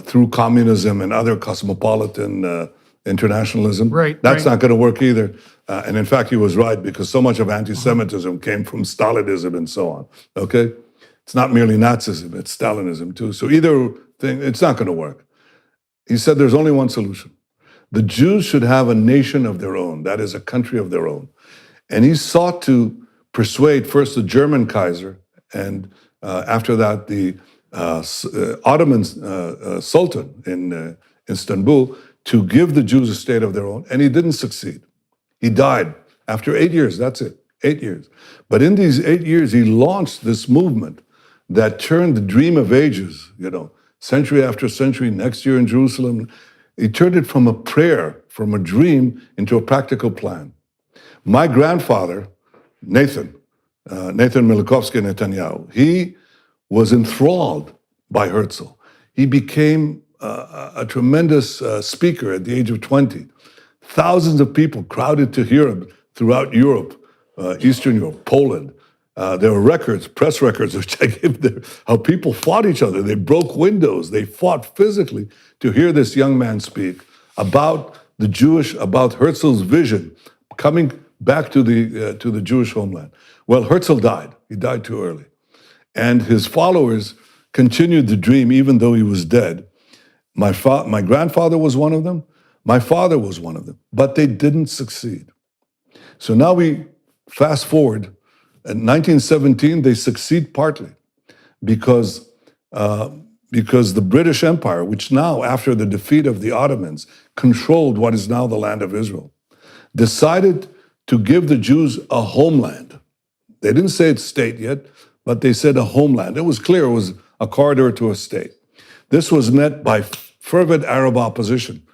through communism and other cosmopolitan internationalism. That's not going to work either. And in fact, he was right, because so much of anti-Semitism came from Stalinism and so on, okay? It's not merely Nazism, it's Stalinism too. So either thing, it's not going to work. He said there's only one solution. The Jews should have a nation of their own, that is, a country of their own. And he sought to persuade first the German Kaiser, and after that the Ottoman Sultan in Istanbul, to give the Jews a state of their own, and he didn't succeed. He died after 8 years, that's it, 8 years. But in these 8 years, he launched this movement that turned the dream of ages, century after century, next year in Jerusalem. He turned it from a prayer, from a dream, into a practical plan. My grandfather, Nathan Milikovsky Netanyahu, he was enthralled by Herzl. He became a tremendous speaker at the age of 20. Thousands of people crowded to hear him throughout Europe, Eastern Europe, Poland. There were records, press records, which I give there, how people fought each other. They broke windows. They fought physically to hear this young man speak about about Herzl's vision, coming back to the Jewish homeland. Well, Herzl died. He died too early. And his followers continued the dream even though he was dead. My grandfather was one of them. My father was one of them. But they didn't succeed. So now we fast forward. In 1917, they succeed partly because the British Empire, which now, after the defeat of the Ottomans, controlled what is now the land of Israel, decided to give the Jews a homeland. They didn't say it's state yet, but they said a homeland. It was clear it was a corridor to a state. This was met by fervent Arab opposition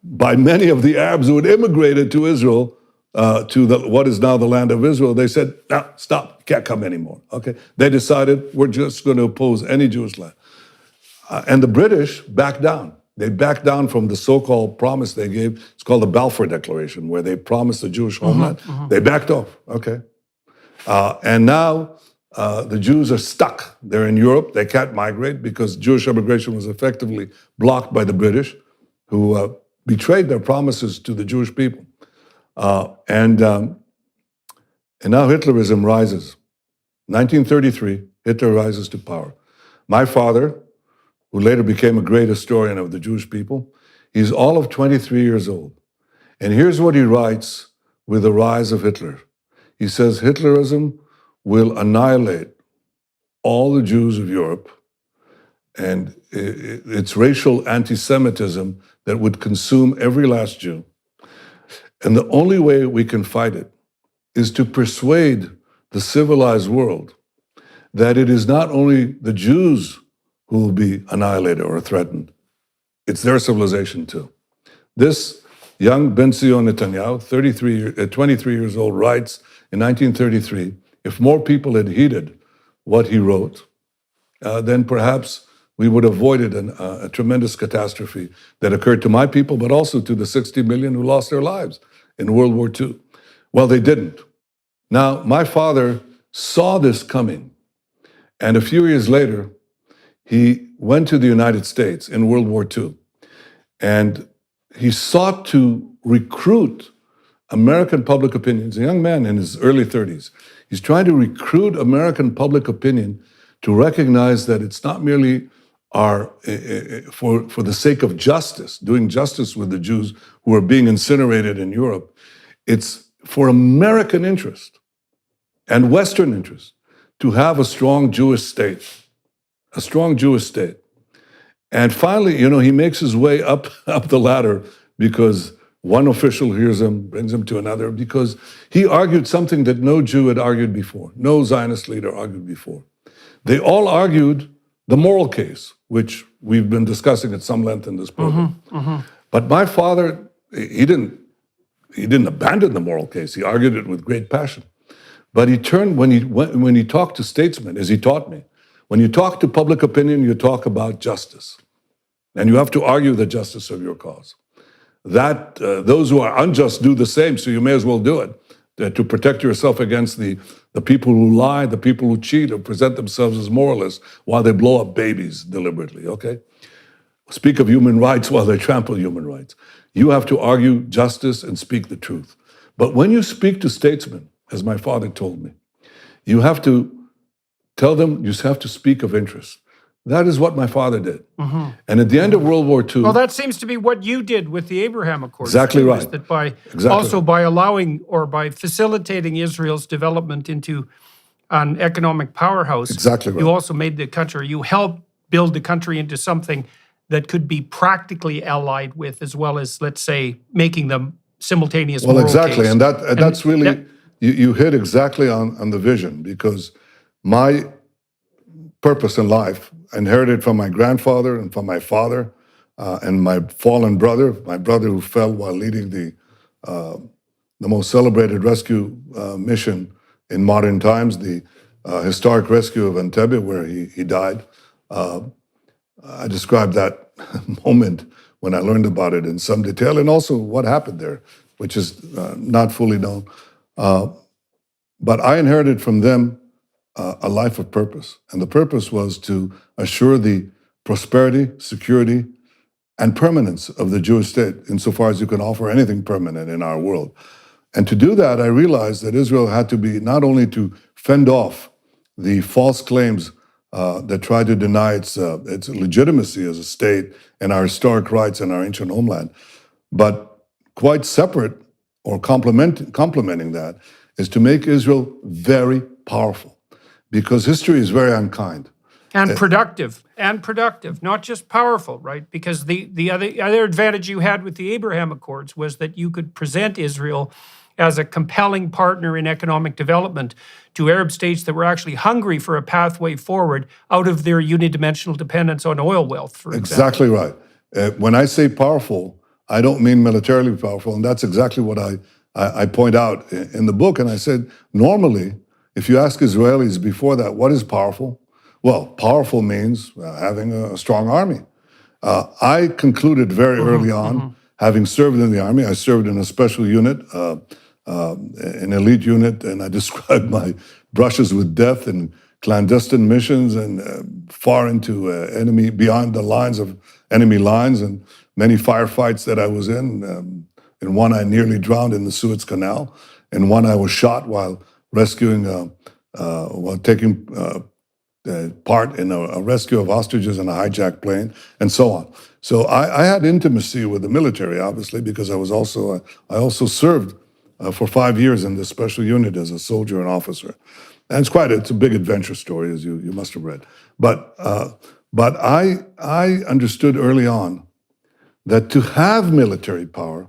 by many of the Arabs who had immigrated to Israel, to what is now the land of Israel. They said, no, stop, can't come anymore. Okay, they decided we're just going to oppose any Jewish land. And the British backed down. They backed down from the so-called promise they gave. It's called the Balfour Declaration, where they promised a Jewish homeland. They backed off, okay? And now the Jews are stuck. They're in Europe. They can't migrate because Jewish immigration was effectively blocked by the British, who betrayed their promises to the Jewish people. And now Hitlerism rises. 1933, Hitler rises to power. My father, who later became a great historian of the Jewish people, he's all of 23 years old. And here's what he writes with the rise of Hitler. He says, Hitlerism will annihilate all the Jews of Europe, and it's racial anti-Semitism that would consume every last Jew. And the only way we can fight it is to persuade the civilized world that it is not only the Jews who will be annihilated or threatened, it's their civilization too. This young Ben-Zion Netanyahu, 23 years old, writes in 1933, if more people had heeded what he wrote, then perhaps we would have avoided a tremendous catastrophe that occurred to my people, but also to the 60 million who lost their lives in World War II. Well, they didn't. Now, my father saw this coming, and a few years later, he went to the United States in World War II, and he sought to recruit American public opinion. He's a young man in his early 30s. He's trying to recruit American public opinion to recognize that it's not merely for the sake of justice, doing justice with the Jews who are being incinerated in Europe. It's for American interest and Western interest to have a strong Jewish state. A strong Jewish state. And finally, he makes his way up the ladder because one official hears him, brings him to another, because he argued something that no Jew had argued before, no Zionist leader argued before. They all argued the moral case, which we've been discussing at some length in this program. But my father, he didn't abandon the moral case. He argued it with great passion. But he turned, when he talked to statesmen, as he taught me, when you talk to public opinion, you talk about justice. And you have to argue the justice of your cause. That those who are unjust do the same, so you may as well do it to protect yourself against the people who lie, the people who cheat or present themselves as moralists while they blow up babies deliberately, okay? Speak of human rights while they trample human rights. You have to argue justice and speak the truth. But when you speak to statesmen, as my father told me, you have to tell them you have to speak of interest. That is what my father did. And at the end of World War II...
Well, that seems to be what you did with the Abraham Accords.
Exactly right.
That by allowing or by facilitating Israel's development into an economic powerhouse,
exactly right.
You also made the country, you helped build the country into something that could be practically allied with, as well as, let's say, making them simultaneous moral
exactly.
case.
And that's really... You hit exactly on the vision, because my purpose in life, inherited from my grandfather and from my father and my fallen brother, my brother who fell while leading the most celebrated rescue mission in modern times, the historic rescue of Entebbe, where he died. I described that moment when I learned about it in some detail, and also what happened there, which is not fully known. But I inherited from them a life of purpose. And the purpose was to assure the prosperity, security, and permanence of the Jewish state, insofar as you can offer anything permanent in our world. And to do that, I realized that Israel had to be not only to fend off the false claims that try to deny its legitimacy as a state and our historic rights and our ancient homeland. But quite separate or complementing that is to make Israel very powerful, because history is very unkind.
And productive, not just powerful, right? Because the other advantage you had with the Abraham Accords was that you could present Israel as a compelling partner in economic development to Arab states that were actually hungry for a pathway forward out of their unidimensional dependence on oil wealth, for example.
Exactly right. When I say powerful, I don't mean militarily powerful, and that's exactly what I point out in the book. And I said, normally, if you ask Israelis before that, what is powerful? Well, powerful means having a strong army. I concluded very early on, having served in the army, I served in a special unit, an elite unit, and I described my brushes with death and clandestine missions and far into beyond the lines of enemy lines, and many firefights that I was in. In one, I nearly drowned in the Suez Canal. In one, I was shot while rescuing, while taking part in a rescue of hostages in a hijacked plane, and so on. So I had intimacy with the military, obviously, because I also served for 5 years in this special unit as a soldier and officer. And it's a big adventure story, as you must have read. But I understood early on that to have military power,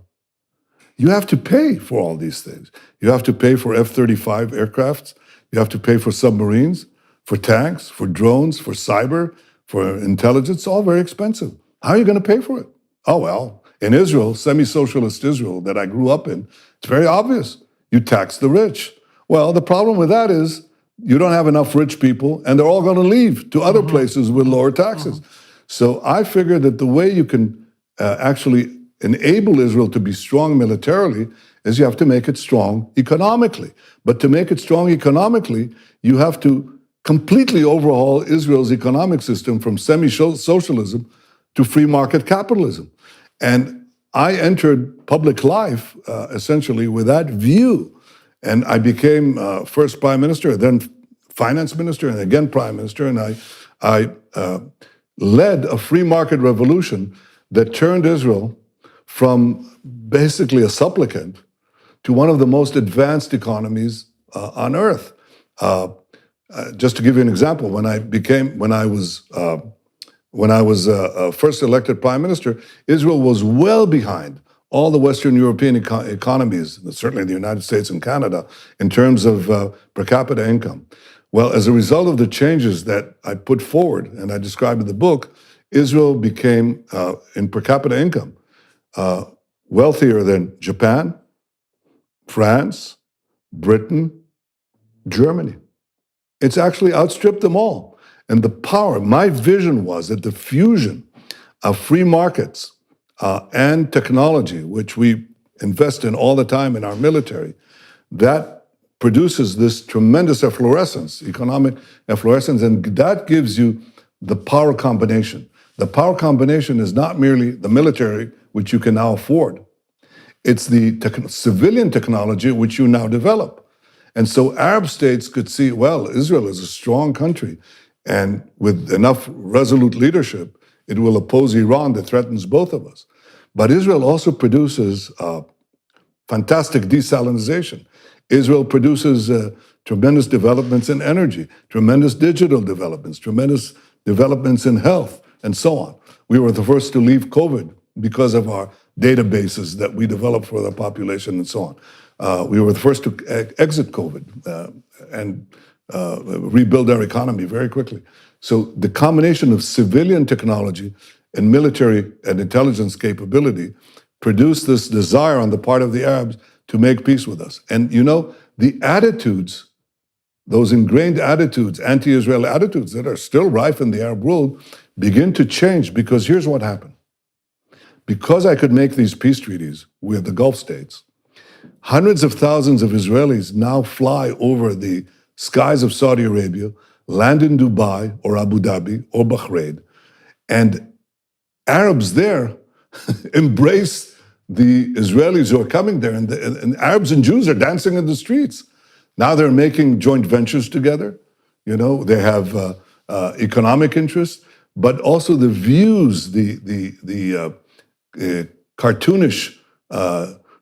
you have to pay for all these things. You have to pay for F-35 aircrafts. You have to pay for submarines, for tanks, for drones, for cyber, for intelligence, all very expensive. How are you going to pay for it? Oh, well, in Israel, semi-socialist Israel that I grew up in, it's very obvious. You tax the rich. Well, the problem with that is you don't have enough rich people, and they're all going to leave to other places with lower taxes. So I figured that the way you can actually enable Israel to be strong militarily is you have to make it strong economically. But to make it strong economically, you have to completely overhaul Israel's economic system from semi-socialism to free market capitalism. And I entered public life essentially with that view. And I became first prime minister, then finance minister, and again prime minister. And I led a free market revolution that turned Israel from basically a supplicant to one of the most advanced economies on earth. Just to give you an example, when I was first elected prime minister, Israel was well behind all the Western European economies, certainly the United States and Canada, in terms of per capita income. Well, as a result of the changes that I put forward and I described in the book, Israel became, in per capita income, wealthier than Japan, France, Britain, Germany. It's actually outstripped them all. And the power, my vision was that the fusion of free markets and technology, which we invest in all the time in our military, that produces this tremendous efflorescence, economic efflorescence, and that gives you the power combination. The power combination is not merely the military, which you can now afford. It's the civilian technology which you now develop. And so Arab states could see, well, Israel is a strong country, and with enough resolute leadership, it will oppose Iran that threatens both of us. But Israel also produces fantastic desalinization. Israel produces tremendous developments in energy, tremendous digital developments, tremendous developments in health, and so on. We were the first to leave COVID because of our databases that we developed for the population and so on. We were the first to exit COVID and rebuild our economy very quickly. So the combination of civilian technology and military and intelligence capability produced this desire on the part of the Arabs to make peace with us. And you know, the attitudes, those ingrained attitudes, anti-Israel attitudes that are still rife in the Arab world, begin to change, because here's what happened. Because I could make these peace treaties with the Gulf states, hundreds of thousands of Israelis now fly over the skies of Saudi Arabia, land in Dubai or Abu Dhabi or Bahrain, and Arabs there embrace the Israelis who are coming there, and Arabs and Jews are dancing in the streets. Now they're making joint ventures together. You know, they have economic interests, but also the views, the cartoonish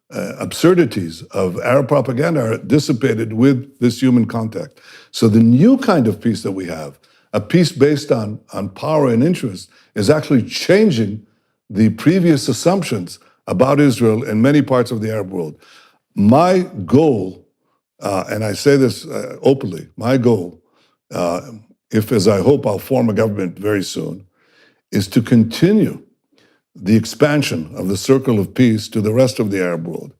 absurdities of Arab propaganda are dissipated with this human contact. So the new kind of peace that we have, a peace based on power and interest, is actually changing the previous assumptions about Israel in many parts of the Arab world. My goal, and I say this openly, my goal, if as I hope I'll form a government very soon, is to continue the expansion of the circle of peace to the rest of the Arab world.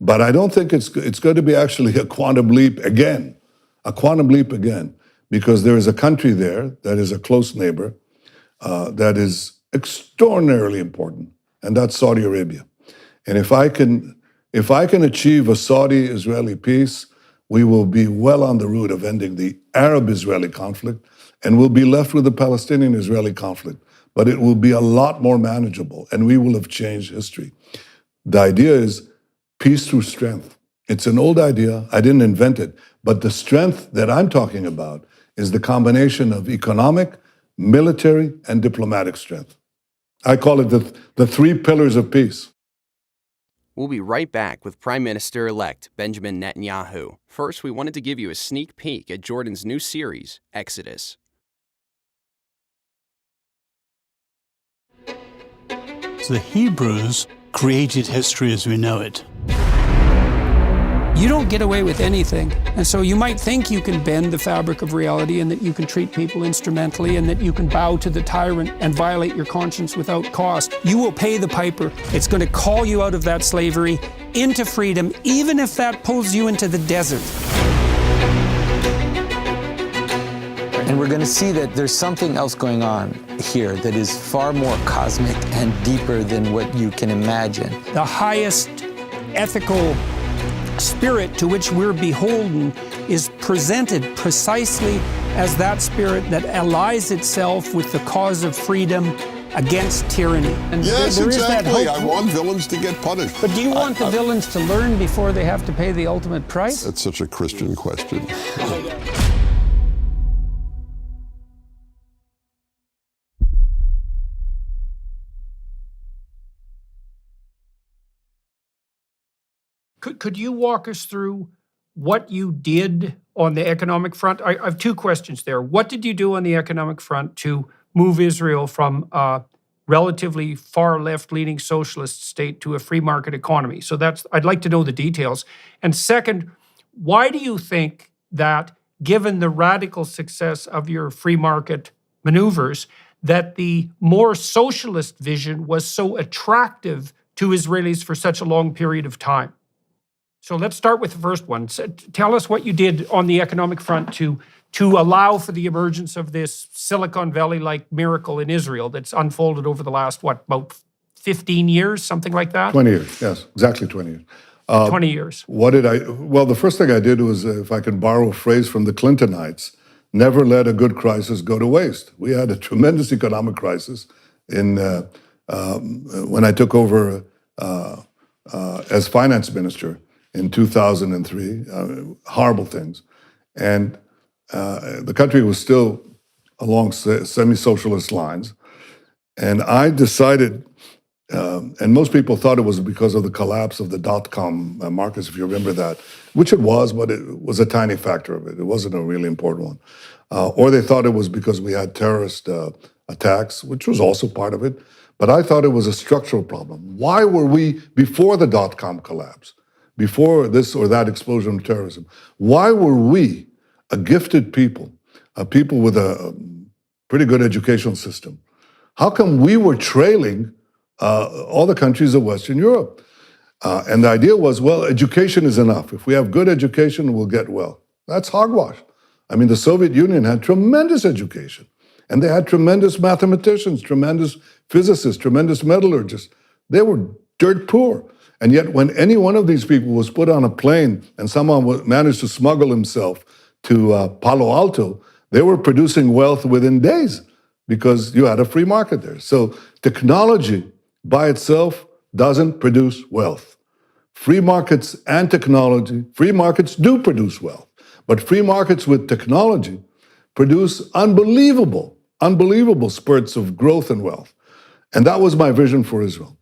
But I don't think it's going to be actually a quantum leap again, because there is a country there that is a close neighbor that is extraordinarily important, and that's Saudi Arabia. And if I can achieve a Saudi-Israeli peace, we will be well on the route of ending the Arab-Israeli conflict, and we'll be left with the Palestinian-Israeli conflict. But it will be a lot more manageable, and we will have changed history. The idea is peace through strength. It's an old idea. I didn't invent it. But the strength that I'm talking about is the combination of economic, military, and diplomatic strength. I call it the three pillars of peace.
We'll be right back with Prime Minister-elect Benjamin Netanyahu. First, we wanted to give you a sneak peek at Jordan's new series, Exodus.
The Hebrews created history as we know it.
You don't get away with anything. And so you might think you can bend the fabric of reality and that you can treat people instrumentally and that you can bow to the tyrant and violate your conscience without cost. You will pay the piper. It's going to call you out of that slavery into freedom, even if that pulls you into the desert.
And we're going to see that there's something else going on here that is far more cosmic and deeper than what you can imagine.
The highest ethical spirit to which we're beholden is presented precisely as that spirit that allies itself with the cause of freedom against tyranny. And
yes,
there
exactly.
Is that hope.
I want villains to get punished.
But do you want the villains to learn before they have to pay the ultimate price?
That's such a Christian question.
Could you walk us through what you did on the economic front? I have two questions there. What did you do on the economic front to move Israel from a relatively far left-leaning socialist state to a free market economy? So I'd like to know the details. And second, why do you think that, given the radical success of your free market maneuvers, that the more socialist vision was so attractive to Israelis for such a long period of time? So let's start with the first one. So tell us what you did on the economic front to allow for the emergence of this Silicon Valley-like miracle in Israel that's unfolded over the last, about 15 years, something like that?
20 years, yes, exactly 20 years.
20 years.
Well, the first thing I did was, if I can borrow a phrase from the Clintonites, never let a good crisis go to waste. We had a tremendous economic crisis when I took over as finance minister in 2003, horrible things. And the country was still along semi-socialist lines. And I decided, and most people thought it was because of the collapse of the dot-com markets, if you remember that, which it was, but it was a tiny factor of it. It wasn't a really important one. Or they thought it was because we had terrorist attacks, which was also part of it. But I thought it was a structural problem. Why were we, before the dot-com collapse, before this or that explosion of terrorism, why were we, a gifted people, a people with a pretty good educational system, how come we were trailing all the countries of Western Europe? And the idea was, well, education is enough. If we have good education, we'll get well. That's hogwash. I mean, the Soviet Union had tremendous education, and they had tremendous mathematicians, tremendous physicists, tremendous metallurgists. They were dirt poor. And yet when any one of these people was put on a plane and someone managed to smuggle himself to Palo Alto, they were producing wealth within days because you had a free market there. So technology by itself doesn't produce wealth. Free markets and technology, free markets do produce wealth, but free markets with technology produce unbelievable spurts of growth and wealth. And that was my vision for Israel.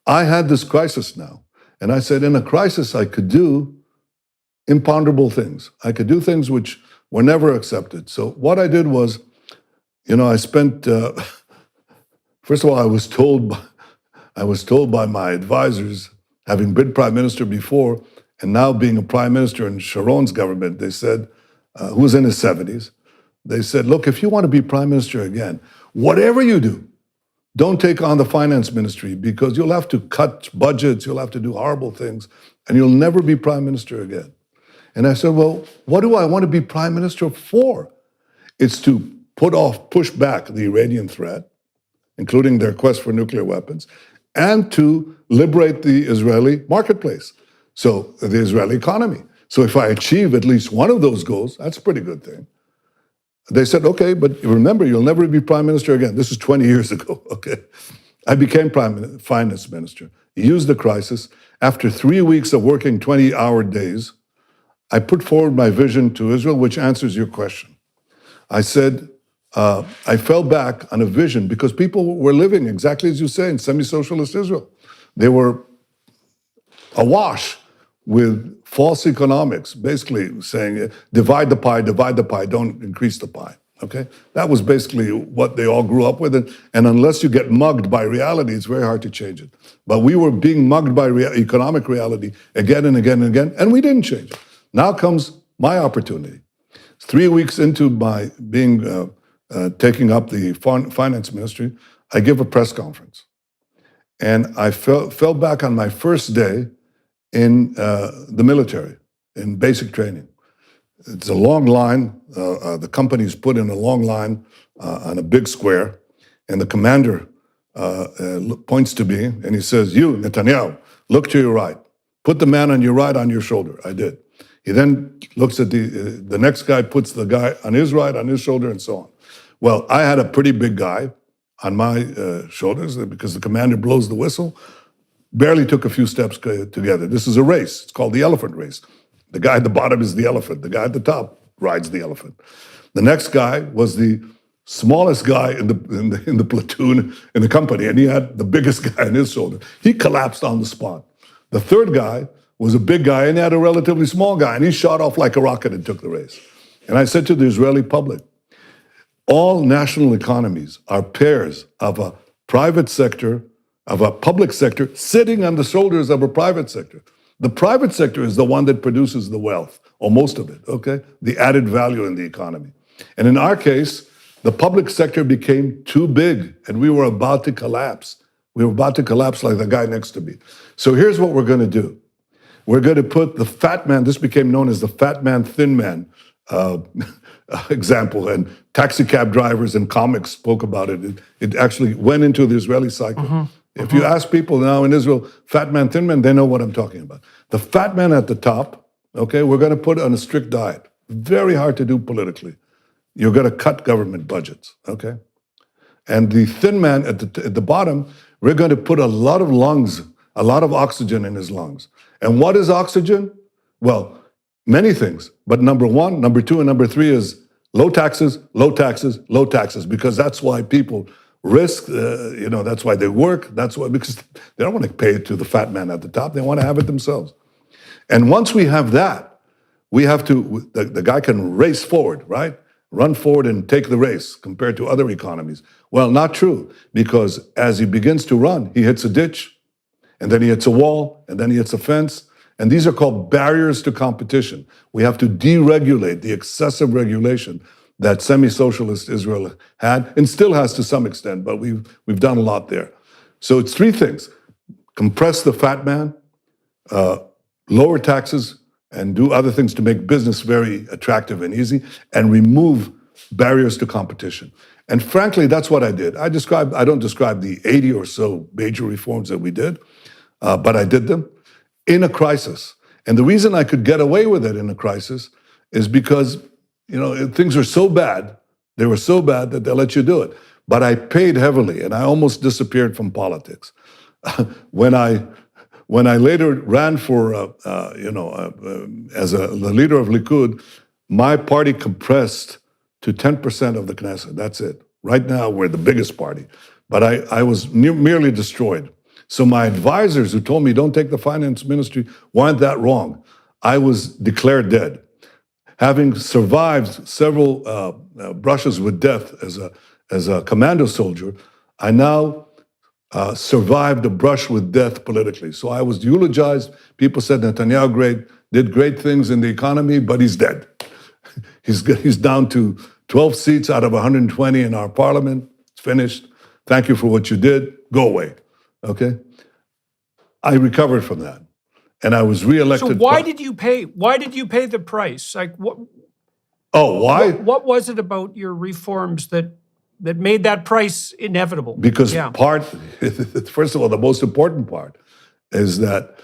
I had this crisis now, and I said, in a crisis, I could do imponderable things. I could do things which were never accepted. So what I did was, I spent, first of all, I was told by my advisors, having been prime minister before, and now being a prime minister in Sharon's government, they said, who was in his 70s, they said, look, if you want to be prime minister again, whatever you do, don't take on the finance ministry because you'll have to cut budgets, you'll have to do horrible things, and you'll never be prime minister again. And I said, well, what do I want to be prime minister for? It's to push back the Iranian threat, including their quest for nuclear weapons, and to liberate the Israeli marketplace, so the Israeli economy. So if I achieve at least one of those goals, that's a pretty good thing. They said, okay, but remember, you'll never be prime minister again. This is 20 years ago, okay? I became finance minister, used the crisis. After 3 weeks of working 20-hour days, I put forward my vision to Israel, which answers your question. I said, I fell back on a vision because people were living, exactly as you say, in semi-socialist Israel. They were awash with false economics, basically saying, divide the pie, don't increase the pie, okay? That was basically what they all grew up with, and unless you get mugged by reality, it's very hard to change it. But we were being mugged by economic reality again and again and again, and we didn't change it. Now comes my opportunity. 3 weeks into my taking up the finance ministry, I give a press conference. And I fell back on my first day in the military, in basic training. It's a long line. The company's put in a long line on a big square, and the commander points to me, and he says, you, Netanyahu, look to your right. Put the man on your right on your shoulder. I did. He then looks at the next guy, puts the guy on his right, on his shoulder, and so on. Well, I had a pretty big guy on my shoulders because the commander blows the whistle. Barely took a few steps together. This is a race. It's called the elephant race. The guy at the bottom is the elephant. The guy at the top rides the elephant. The next guy was the smallest guy in the platoon in the company, and he had the biggest guy on his shoulder. He collapsed on the spot. The third guy was a big guy, and he had a relatively small guy, and he shot off like a rocket and took the race. And I said to the Israeli public, all national economies are pairs of a private sector, of a public sector sitting on the shoulders of a private sector. The private sector is the one that produces the wealth, or most of it, okay? The added value in the economy. And in our case, the public sector became too big, and we were about to collapse. We were about to collapse like the guy next to me. So here's what we're going to do. We're going to put the fat man, this became known as the fat man, thin man example, and taxi cab drivers and comics spoke about it. It actually went into the Israeli cycle. If you ask people now in Israel, fat man, thin man, they know what I'm talking about. The fat man at the top, okay, we're going to put on a strict diet. Very hard to do politically. You're going to cut government budgets, okay? And the thin man at the bottom, we're going to put a lot of lungs, a lot of oxygen in his lungs. And what is oxygen? Well, many things. But number one, number two, and number three is low taxes, low taxes, low taxes, because that's why people risk, that's why they work. That's why, because they don't want to pay it to the fat man at the top. They want to have it themselves. And once we have that, we have to, the guy can race forward, right? Run forward and take the race compared to other economies. Well, not true, because as he begins to run, he hits a ditch, and then he hits a wall, and then he hits a fence. And these are called barriers to competition. We have to deregulate the excessive regulation that semi-socialist Israel had, and still has to some extent, but we've done a lot there. So it's three things: compress the fat man, lower taxes, and do other things to make business very attractive and easy, and remove barriers to competition. And frankly, that's what I did. I don't describe the 80 or so major reforms that we did, but I did them in a crisis. And the reason I could get away with it in a crisis is because, things are so bad, they were so bad that they let you do it. But I paid heavily, and I almost disappeared from politics. When I later ran for, as the leader of Likud, my party compressed to 10% of the Knesset. That's it. Right now, we're the biggest party. But I was merely destroyed. So my advisors who told me, don't take the finance ministry, weren't that wrong. I was declared dead. Having survived several brushes with death as a commando soldier, I now survived a brush with death politically. So I was eulogized. People said Netanyahu did great things in the economy, but he's dead. He's down to 12 seats out of 120 in our parliament. It's finished. Thank you for what you did. Go away. Okay? I recovered from that. And I was reelected.
So why did you pay the price? Like what?
Oh, why?
What was it about your reforms that made that price inevitable?
Because first of all, the most important part is that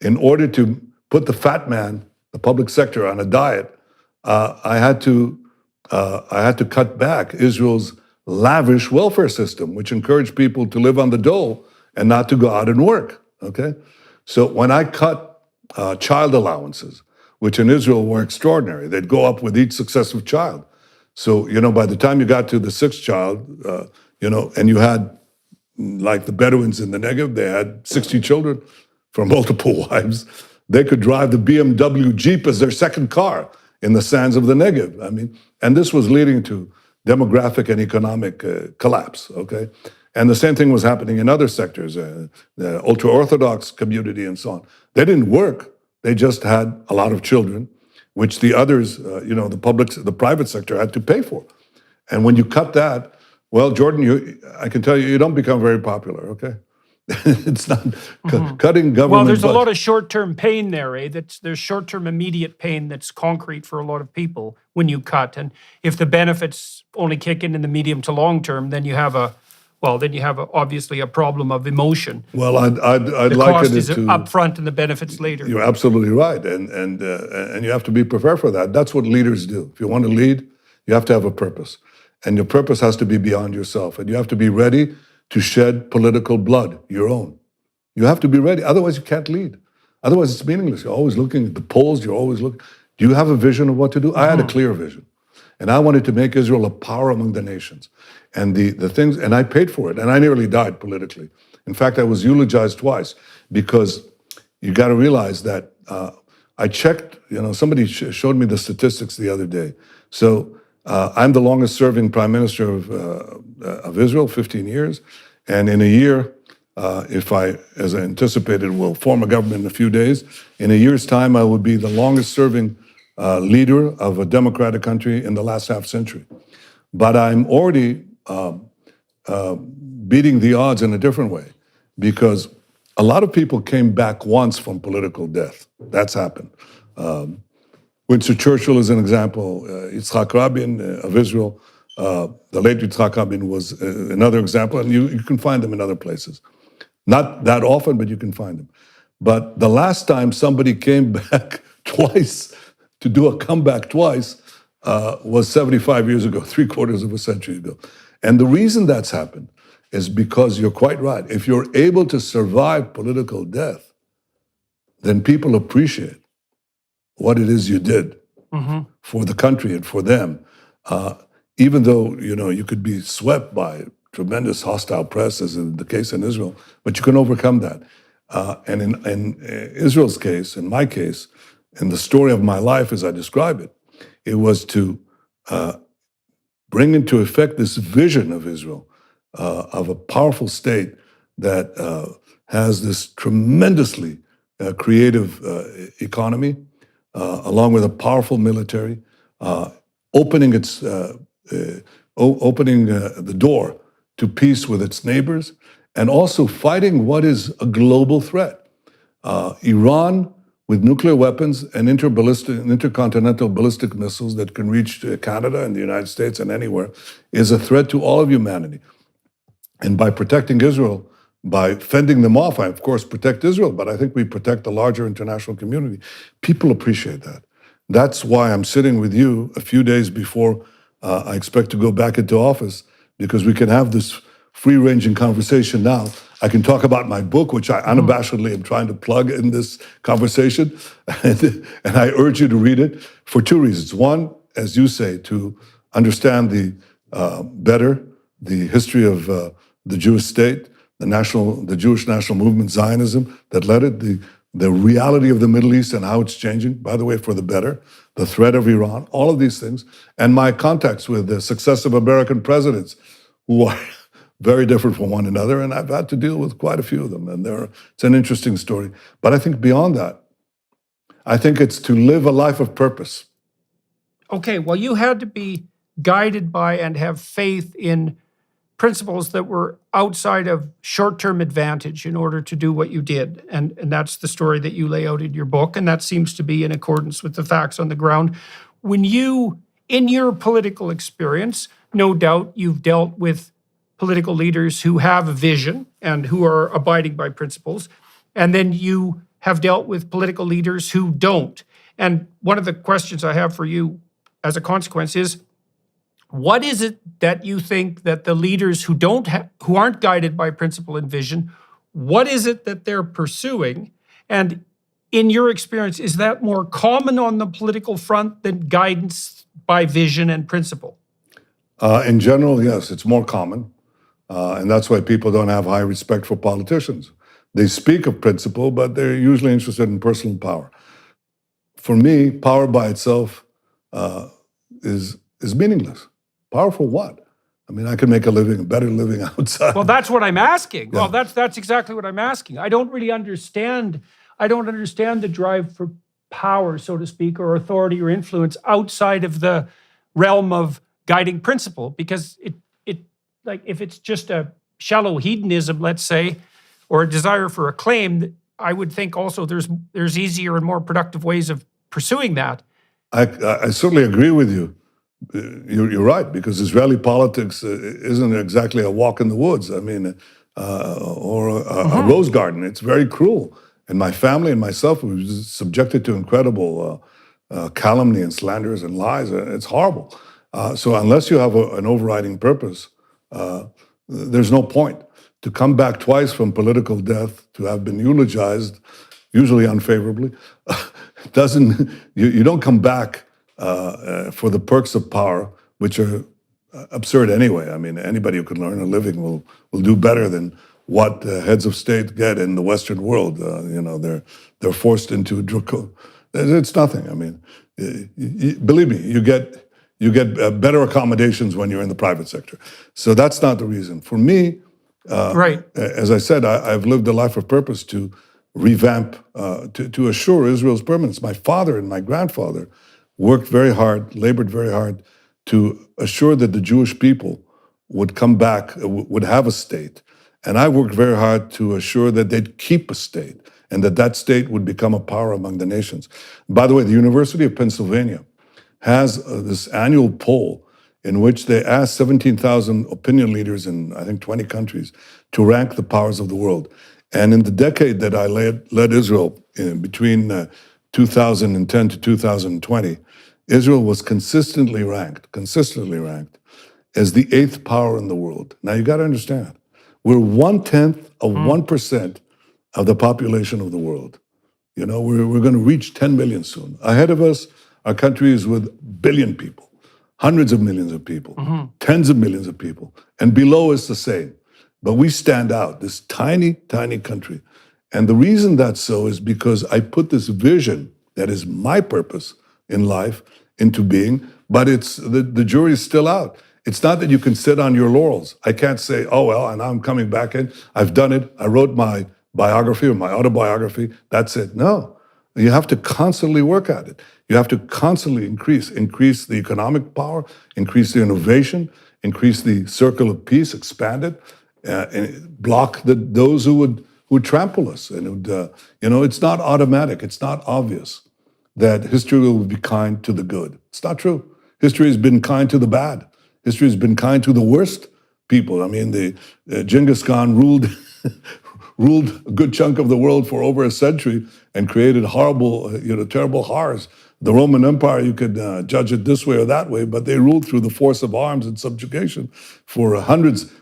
in order to put the fat man, the public sector, on a diet, I had to cut back Israel's lavish welfare system, which encouraged people to live on the dole and not to go out and work. Okay, so when I cut child allowances, which in Israel were extraordinary, they'd go up with each successive child. So by the time you got to the sixth child, and you had like the Bedouins in the Negev, they had 60 children from multiple wives. They could drive the BMW Jeep as their second car in the sands of the Negev. I mean, and this was leading to demographic and economic collapse, okay? And the same thing was happening in other sectors, the ultra-Orthodox community and so on. They didn't work, they just had a lot of children, which the others, the private sector had to pay for. And when you cut that, well, Jordan, I can tell you don't become very popular, okay? It's not cutting government.
Well, there's a lot of short-term pain there, eh? There's short-term immediate pain that's concrete for a lot of people when you cut. And if the benefits only kick in the medium to long term, then you have obviously a problem of emotion.
Well, I'd
the
like
cost
it
is
to
up front and the benefits later.
You're absolutely right, and you have to be prepared for that. That's what leaders do. If you want to lead, you have to have a purpose, and your purpose has to be beyond yourself, and you have to be ready to shed political blood, your own. You have to be ready. Otherwise, you can't lead. Otherwise, it's meaningless. You're always looking at the polls. You're always looking. Do you have a vision of what to do? I had a clear vision, and I wanted to make Israel a power among the nations. And the things, and I paid for it, and I nearly died politically. In fact, I was eulogized twice because you got to realize that I checked. Somebody showed me the statistics the other day. So I'm the longest serving prime minister of Israel, 15 years. And in a year, if I, as I anticipated, will form a government in a few days, in a year's time, I would be the longest serving leader of a democratic country in the last half century. But I'm already beating the odds in a different way because a lot of people came back once from political death. That's happened. Winston Churchill is an example. Yitzhak Rabin of Israel, the late Yitzhak Rabin was another example, and you can find them in other places. Not that often, but you can find them. But the last time somebody came back twice, to do a comeback twice, was 75 years ago, 3/4 of a century ago. And the reason that's happened is because you're quite right. If you're able to survive political death, then people appreciate what it is you did for the country and for them. Even though, you could be swept by tremendous hostile press, as in the case in Israel, but you can overcome that. And in Israel's case, in my case, in the story of my life as I describe it, it was to bring into effect this vision of Israel, of a powerful state that has this tremendously creative economy, along with a powerful military, opening the door to peace with its neighbors, and also fighting what is a global threat. Iran, with nuclear weapons and intercontinental ballistic missiles that can reach Canada and the United States and anywhere, is a threat to all of humanity. And by protecting Israel, by fending them off, I, of course, protect Israel, but I think we protect the larger international community. People appreciate that. That's why I'm sitting with you a few days before I expect to go back into office, because we can have this free-ranging conversation now. I can talk about my book, which I unabashedly am trying to plug in this conversation, and I urge you to read it for two reasons. One, as you say, to understand better the history of the Jewish state, the Jewish national movement, Zionism, that led it, the reality of the Middle East and how it's changing, by the way, for the better, the threat of Iran, all of these things, and my contacts with the successive American presidents who are very different from one another, and I've had to deal with quite a few of them, and it's an interesting story. But I think beyond that, I think it's to live a life of purpose.
Okay, well, you had to be guided by and have faith in principles that were outside of short-term advantage in order to do what you did. And that's the story that you lay out in your book, and that seems to be in accordance with the facts on the ground. When you, in your political experience, no doubt you've dealt with political leaders who have a vision and who are abiding by principles, and then you have dealt with political leaders who don't. And one of the questions I have for you as a consequence is, what is it that you think that the leaders who who aren't guided by principle and vision, what is it that they're pursuing? And in your experience, is that more common on the political front than guidance by vision and principle?
In general, yes, it's more common. And that's why people don't have high respect for politicians. They speak of principle, but they're usually interested in personal power. For me, power by itself is meaningless. Power for what? I mean, I can make a better living outside.
Well, that's what I'm asking.
Yeah.
Well, that's exactly what I'm asking. I don't understand the drive for power, so to speak, or authority or influence outside of the realm of guiding principle, because it like if it's just a shallow hedonism, let's say, or a desire for acclaim, I would think also there's easier and more productive ways of pursuing that.
I certainly agree with you. You're right, because Israeli politics isn't exactly a walk in the woods. I mean, or a rose garden. It's very cruel. And my family and myself were subjected to incredible calumny and slanders and lies. It's horrible. So unless you have an overriding purpose, there's no point. To come back twice from political death, to have been eulogized, usually unfavorably, you don't come back for the perks of power, which are absurd anyway. I mean, anybody who can earn a living will do better than what heads of state get in the Western world. They're forced into it's nothing. I mean, believe me, you get better accommodations when you're in the private sector. So that's not the reason. For me,
right.
As I said, I've lived a life of purpose to revamp, to assure Israel's permanence. My father and my grandfather worked very hard, labored very hard to assure that the Jewish people would come back, would have a state. And I worked very hard to assure that they'd keep a state and that state would become a power among the nations. By the way, the University of Pennsylvania has this annual poll in which they asked 17,000 opinion leaders in, I think, 20 countries to rank the powers of the world. And in the decade that I led Israel, between 2010 to 2020, Israel was consistently ranked as the 8th power in the world. Now you got to understand, we're 1/10 of 1% of the population of the world. You know, we're going to reach 10 million soon. Ahead of us are countries with billion people, hundreds of millions of people, tens of millions of people, and below us the same. But we stand out, this tiny, tiny country. And the reason that's so is because I put this vision that is my purpose in life into being, but it's the jury is still out. It's not that you can sit on your laurels. I can't say, oh, well, and now I'm coming back in. I've done it. I wrote my biography or my autobiography. That's it. No, you have to constantly work at it. You have to constantly increase the economic power, increase the innovation, increase the circle of peace, expand it, and block those who would trample us. And it's not automatic. It's not obvious that history will be kind to the good. It's not true. History has been kind to the bad. History has been kind to the worst people. I mean, Genghis Khan ruled a good chunk of the world for over a century and created horrible, terrible horrors. The Roman Empire, you could judge it this way or that way, but they ruled through the force of arms and subjugation for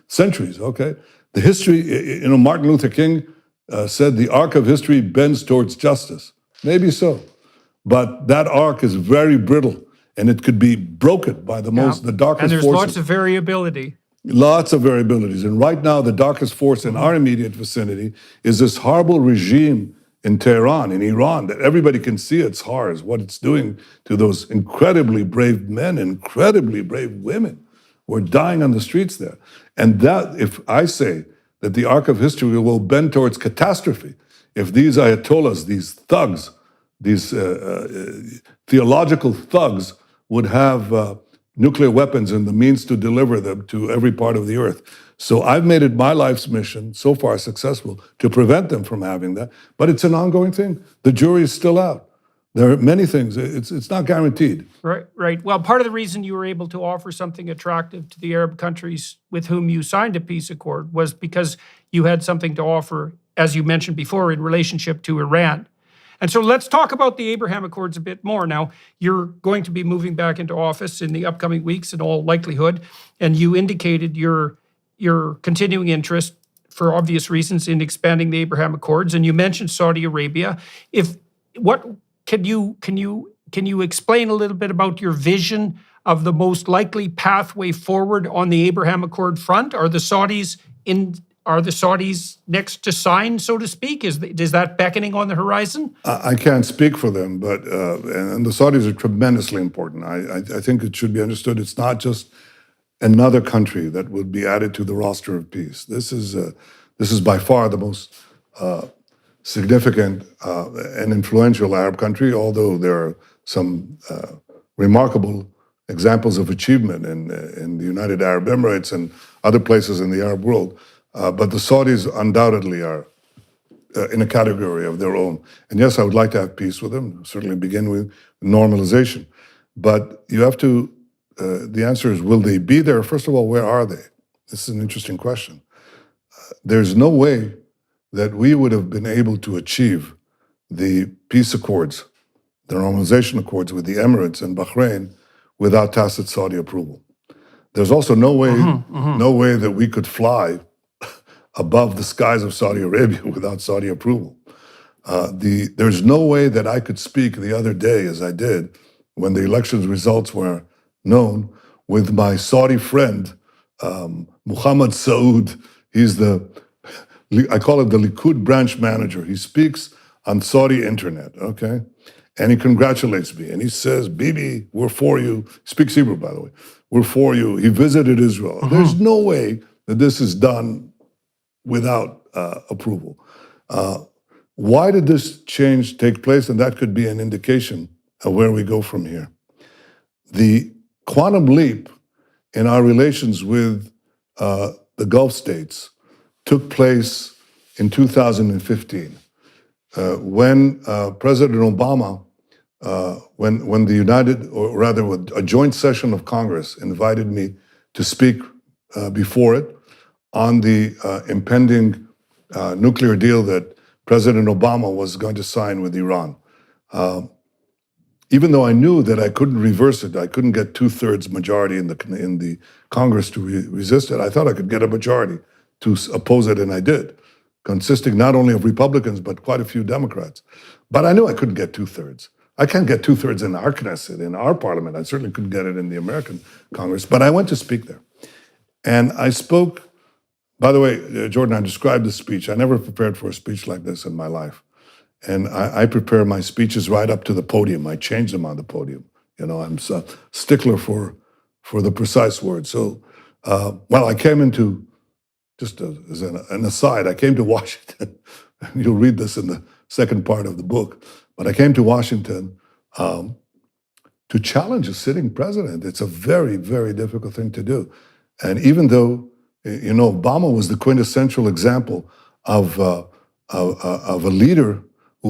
centuries, okay? The history, Martin Luther King said the arc of history bends towards justice. Maybe so. But that arc is very brittle. and it could be broken by the darkest
And there's
forces.
lots of variability.
Lots of variabilities. And right now, the darkest force in our immediate vicinity is this horrible regime in Tehran, in Iran, that everybody can see its horrors, what it's doing to those incredibly brave men, incredibly brave women who are dying on the streets there. And that, if I say that the arc of history will bend towards catastrophe, if these ayatollahs, these thugs, these theological thugs would have nuclear weapons and the means to deliver them to every part of the earth. So I've made it my life's mission, so far successful, to prevent them from having that. But it's an ongoing thing. The jury is still out. There are many things. It's not guaranteed.
Right. Well, part of the reason you were able to offer something attractive to the Arab countries with whom you signed a peace accord was because you had something to offer, as you mentioned before, in relationship to Iran. And so let's talk about the Abraham Accords a bit more. Now, you're going to be moving back into office in the upcoming weeks in all likelihood, and you indicated your continuing interest, for obvious reasons, in expanding the Abraham Accords, and you mentioned Saudi Arabia. Can you explain a little bit about your vision of the most likely pathway forward on the Abraham Accord front? Are the Saudis next to sign, so to speak? Is that beckoning on the horizon?
I can't speak for them, but and the Saudis are tremendously important. I think it should be understood. It's not just another country that would be added to the roster of peace. This is by far the most significant and influential Arab country, although there are some remarkable examples of achievement in the United Arab Emirates and other places in the Arab world. But the Saudis undoubtedly are in a category of their own. And yes, I would like to have peace with them, certainly begin with normalization. But you have to, the answer is, will they be there? First of all, where are they? This is an interesting question. There's no way that we would have been able to achieve the peace accords, the normalization accords with the Emirates and Bahrain without tacit Saudi approval. There's also no way that we could fly above the skies of Saudi Arabia without Saudi approval. There's no way that I could speak the other day, as I did, when the elections results were known, with my Saudi friend, Muhammad Saud. He's I call it the Likud branch manager. He speaks on Saudi internet, okay? And he congratulates me, and he says, Bibi, we're for you. He speaks Hebrew, by the way. We're for you. He visited Israel. There's no way that this is done without approval. Why did this change take place? And that could be an indication of where we go from here. The quantum leap in our relations with the Gulf states took place in 2015, when President Obama, when the a joint session of Congress invited me to speak before it on the impending nuclear deal that President Obama was going to sign with Iran. Even though I knew that I couldn't reverse it, I couldn't get 2/3 majority in the Congress to resist it, I thought I could get a majority to oppose it, and I did, consisting not only of Republicans, but quite a few Democrats. But I knew I couldn't get 2/3. I can't get 2/3 in our Knesset, in our parliament. I certainly couldn't get it in the American Congress, but I went to speak there. And I spoke, by the way, Jordan, I described this speech. I never prepared for a speech like this in my life. And I prepare my speeches right up to the podium. I change them on the podium. I'm a stickler for the precise words. So, I came into, just as an aside, I came to Washington. You'll read this in the second part of the book. But I came to Washington to challenge a sitting president. It's a very, very difficult thing to do. And even though, Obama was the quintessential example of a leader who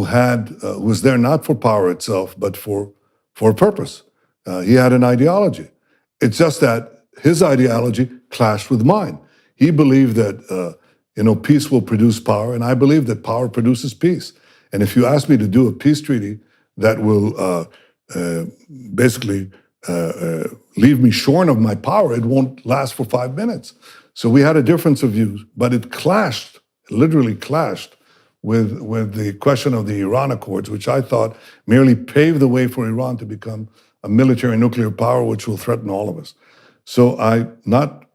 was there not for power itself, but for a purpose. He had an ideology. It's just that his ideology clashed with mine. He believed that peace will produce power, and I believe that power produces peace. And if you ask me to do a peace treaty that will basically leave me shorn of my power, it won't last for 5 minutes. So we had a difference of views, but it clashed, literally clashed, with the question of the Iran Accords, which I thought merely paved the way for Iran to become a military nuclear power which will threaten all of us. So I, not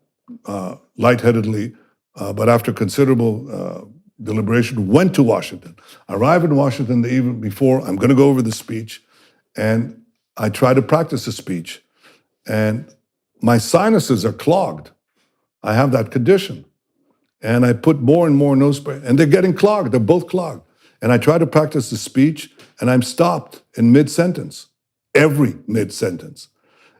lightheadedly, but after considerable deliberation, went to Washington. Arrived in Washington the evening before. I'm going to go over the speech, and I try to practice the speech, and my sinuses are clogged. I have that condition, and I put more and more nose spray, and they're getting clogged. They're both clogged, and I try to practice the speech, and I'm stopped in mid-sentence, every mid-sentence,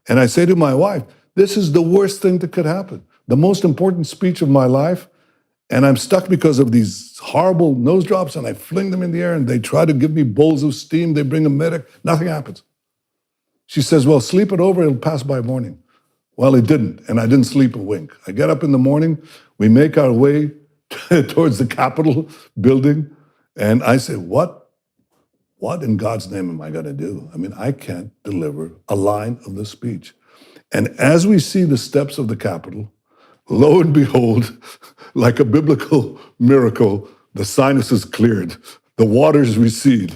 and I say to my wife, "This is the worst thing that could happen. The most important speech of my life." And I'm stuck because of these horrible nose drops, and I fling them in the air, and they try to give me bowls of steam. They bring a medic. Nothing happens. She says, "Well, sleep it over. It'll pass by morning." Well, it didn't, and I didn't sleep a wink. I get up in the morning. We make our way towards the Capitol building, and I say, what in God's name am I going to do? I mean, I can't deliver a line of the speech. And as we see the steps of the Capitol, lo and behold, like a biblical miracle, the sinuses cleared, the waters recede.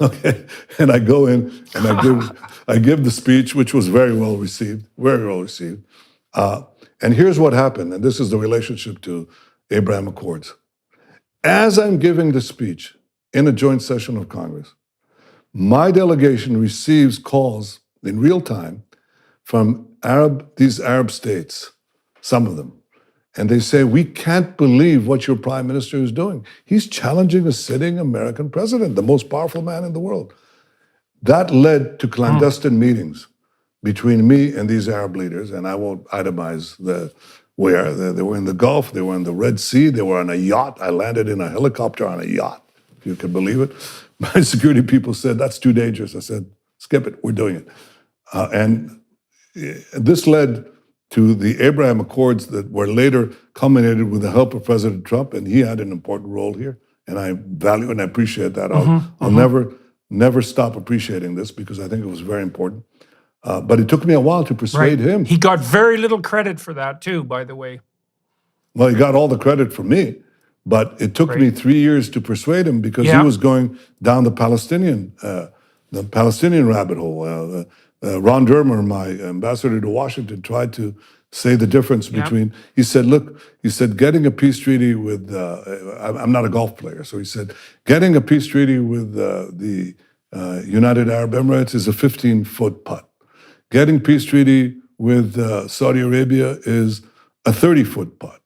Okay, and I go in and I give the speech, which was very well received, very well received. And here's what happened, and this is the relationship to Abraham Accords. As I'm giving the speech in a joint session of Congress, my delegation receives calls in real time from these Arab states, some of them. And they say, "We can't believe what your prime minister is doing. He's challenging a sitting American president, the most powerful man in the world." That led to clandestine meetings between me and these Arab leaders, and I won't itemize where. They were in the Gulf, they were in the Red Sea, they were on a yacht. I landed in a helicopter on a yacht, if you can believe it. My security people said, "That's too dangerous." I said, "Skip it, we're doing it." And this led to the Abraham Accords that were later culminated with the help of President Trump, and he had an important role here, and I value and I appreciate that. I'll never stop appreciating this because I think it was very important. But it took me a while to persuade him.
He got very little credit for that too, by the way.
Well, he got all the credit from me, but it took me 3 years to persuade him because he was going down the Palestinian rabbit hole. Ron Dermer, my ambassador to Washington, tried to say the difference between, he said, look, he said, getting a peace treaty with, I'm not a golf player, so he said, getting a peace treaty with the United Arab Emirates is a 15-foot putt. Getting peace treaty with Saudi Arabia is a 30-foot putt.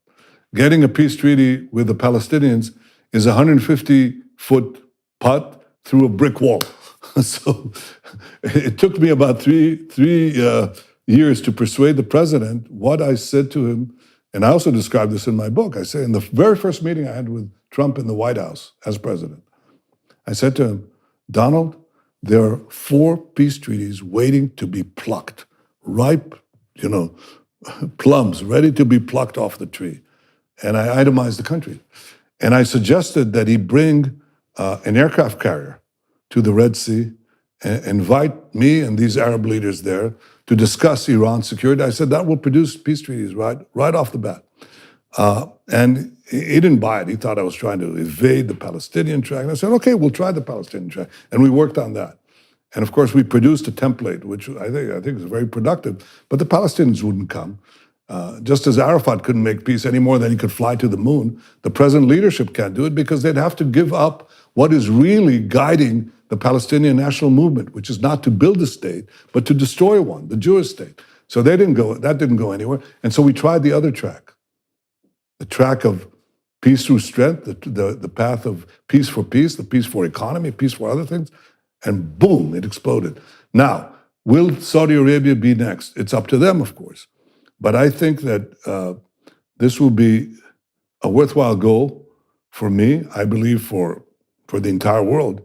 Getting a peace treaty with the Palestinians is a 150-foot putt through a brick wall. So it took me about three years to persuade the president. What I said to him, and I also described this in my book, I say in the very first meeting I had with Trump in the White House as president, I said to him, "Donald, there are 4 peace treaties waiting to be plucked, ripe, plums ready to be plucked off the tree." And I itemized the country. And I suggested that he bring an aircraft carrier to the Red Sea and invite me and these Arab leaders there to discuss Iran's security. I said, that will produce peace treaties right off the bat. And he didn't buy it. He thought I was trying to evade the Palestinian track. And I said, okay, we'll try the Palestinian track. And we worked on that. And of course, we produced a template, which I think is very productive. But the Palestinians wouldn't come. Just as Arafat couldn't make peace any more than he could fly to the moon, the present leadership can't do it because they'd have to give up what is really guiding the Palestinian national movement, which is not to build a state, but to destroy one, the Jewish state. So that didn't go anywhere. And so we tried the other track, the track of peace through strength, the path of peace, the peace for economy, peace for other things, and boom, it exploded. Now, will Saudi Arabia be next? It's up to them, of course. But I think that this will be a worthwhile goal for me, I believe for the entire world,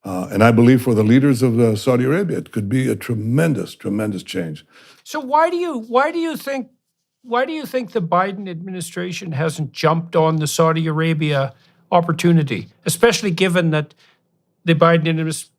and I believe for the leaders of Saudi Arabia. It could be a tremendous, tremendous change.
So why do you think the Biden administration hasn't jumped on the Saudi Arabia opportunity, especially given that the Biden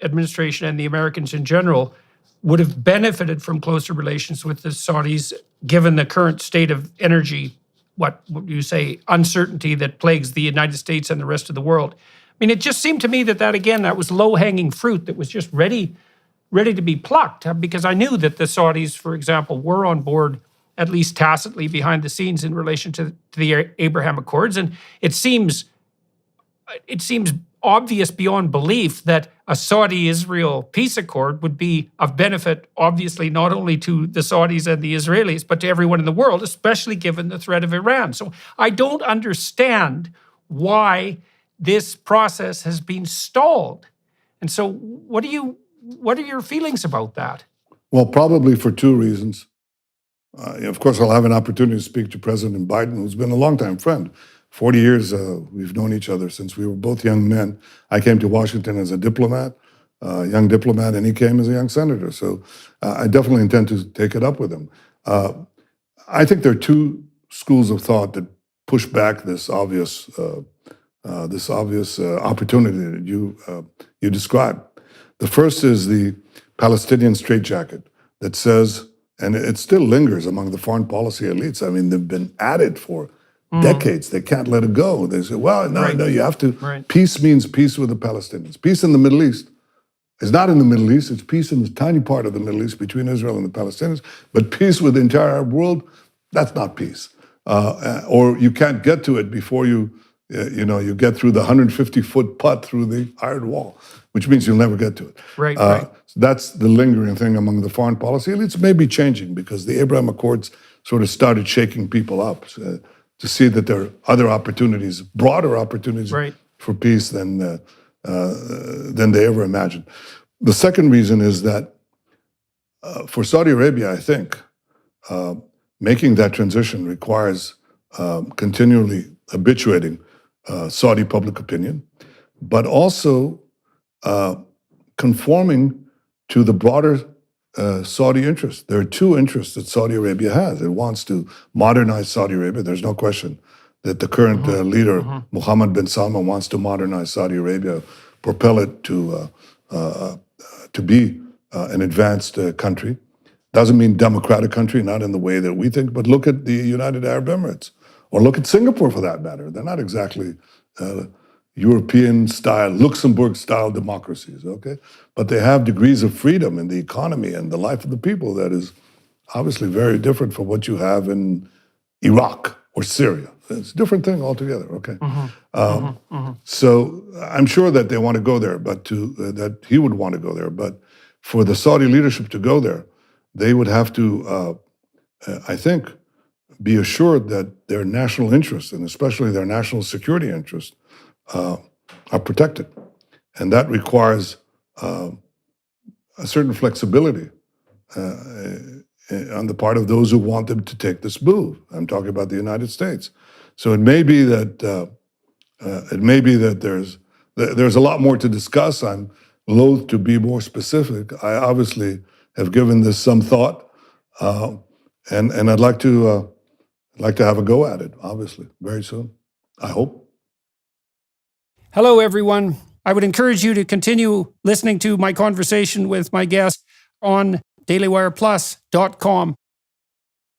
administration and the Americans in general would have benefited from closer relations with the Saudis, given the current state of energy, what would you say, uncertainty that plagues the United States and the rest of the world? I mean, it just seemed to me that again, that was low-hanging fruit that was just ready ready to be plucked because I knew that the Saudis, for example, were on board, at least tacitly behind the scenes, in relation to the Abraham Accords. And it seems obvious beyond belief that a Saudi-Israel peace accord would be of benefit, obviously, not only to the Saudis and the Israelis, but to everyone in the world, especially given the threat of Iran. So I don't understand why this process has been stalled. And so what are your feelings about that?
Well, probably for two reasons. Of course, I'll have an opportunity to speak to President Biden, who's been a longtime friend. 40 years we've known each other since we were both young men. I came to Washington as a diplomat, young diplomat, and he came as a young senator. So I definitely intend to take it up with him. I think there are two schools of thought that push back this obvious opportunity that you described. The first is the Palestinian straitjacket that says, and it still lingers among the foreign policy elites. I mean, they've been at it for decades. They can't let it go. They say, well, no, you have to. Right. Peace means peace with the Palestinians. Peace in the Middle East is not in the Middle East. It's peace in this tiny part of the Middle East between Israel and the Palestinians. But peace with the entire Arab world, that's not peace. Or you can't get to it before you get through the 150-foot putt through the iron wall, which means you'll never get to it.
Right.
So that's the lingering thing among the foreign policy elites. May be changing because the Abraham Accords sort of started shaking people up to see that there are other opportunities, broader opportunities for peace than they ever imagined. The second reason is that for Saudi Arabia, I think, making that transition requires continually habituating Saudi public opinion, but also conforming to the broader Saudi interests. There are two interests that Saudi Arabia has. It wants to modernize Saudi Arabia. There's no question that the current leader, Mohammed bin Salman, wants to modernize Saudi Arabia, propel it to be an advanced country. Doesn't mean democratic country, not in the way that we think, but look at the United Arab Emirates, or look at Singapore for that matter. They're not exactly European-style, Luxembourg-style democracies, okay? But they have degrees of freedom in the economy and the life of the people that is obviously very different from what you have in Iraq or Syria. It's a different thing altogether, okay? So I'm sure that they want to go there, but that he would want to go there. But for the Saudi leadership to go there, they would have to, I think, be assured that their national interests, and especially their national security interests, are protected. And that requires a certain flexibility on the part of those who want them to take this move. I'm talking about the United States. So it may be that there's a lot more to discuss. I'm loath to be more specific. I obviously have given this some thought, and I'd like to have a go at it, obviously, very soon, I hope.
Hello, everyone. I would encourage you to continue listening to my conversation with my guest on dailywireplus.com.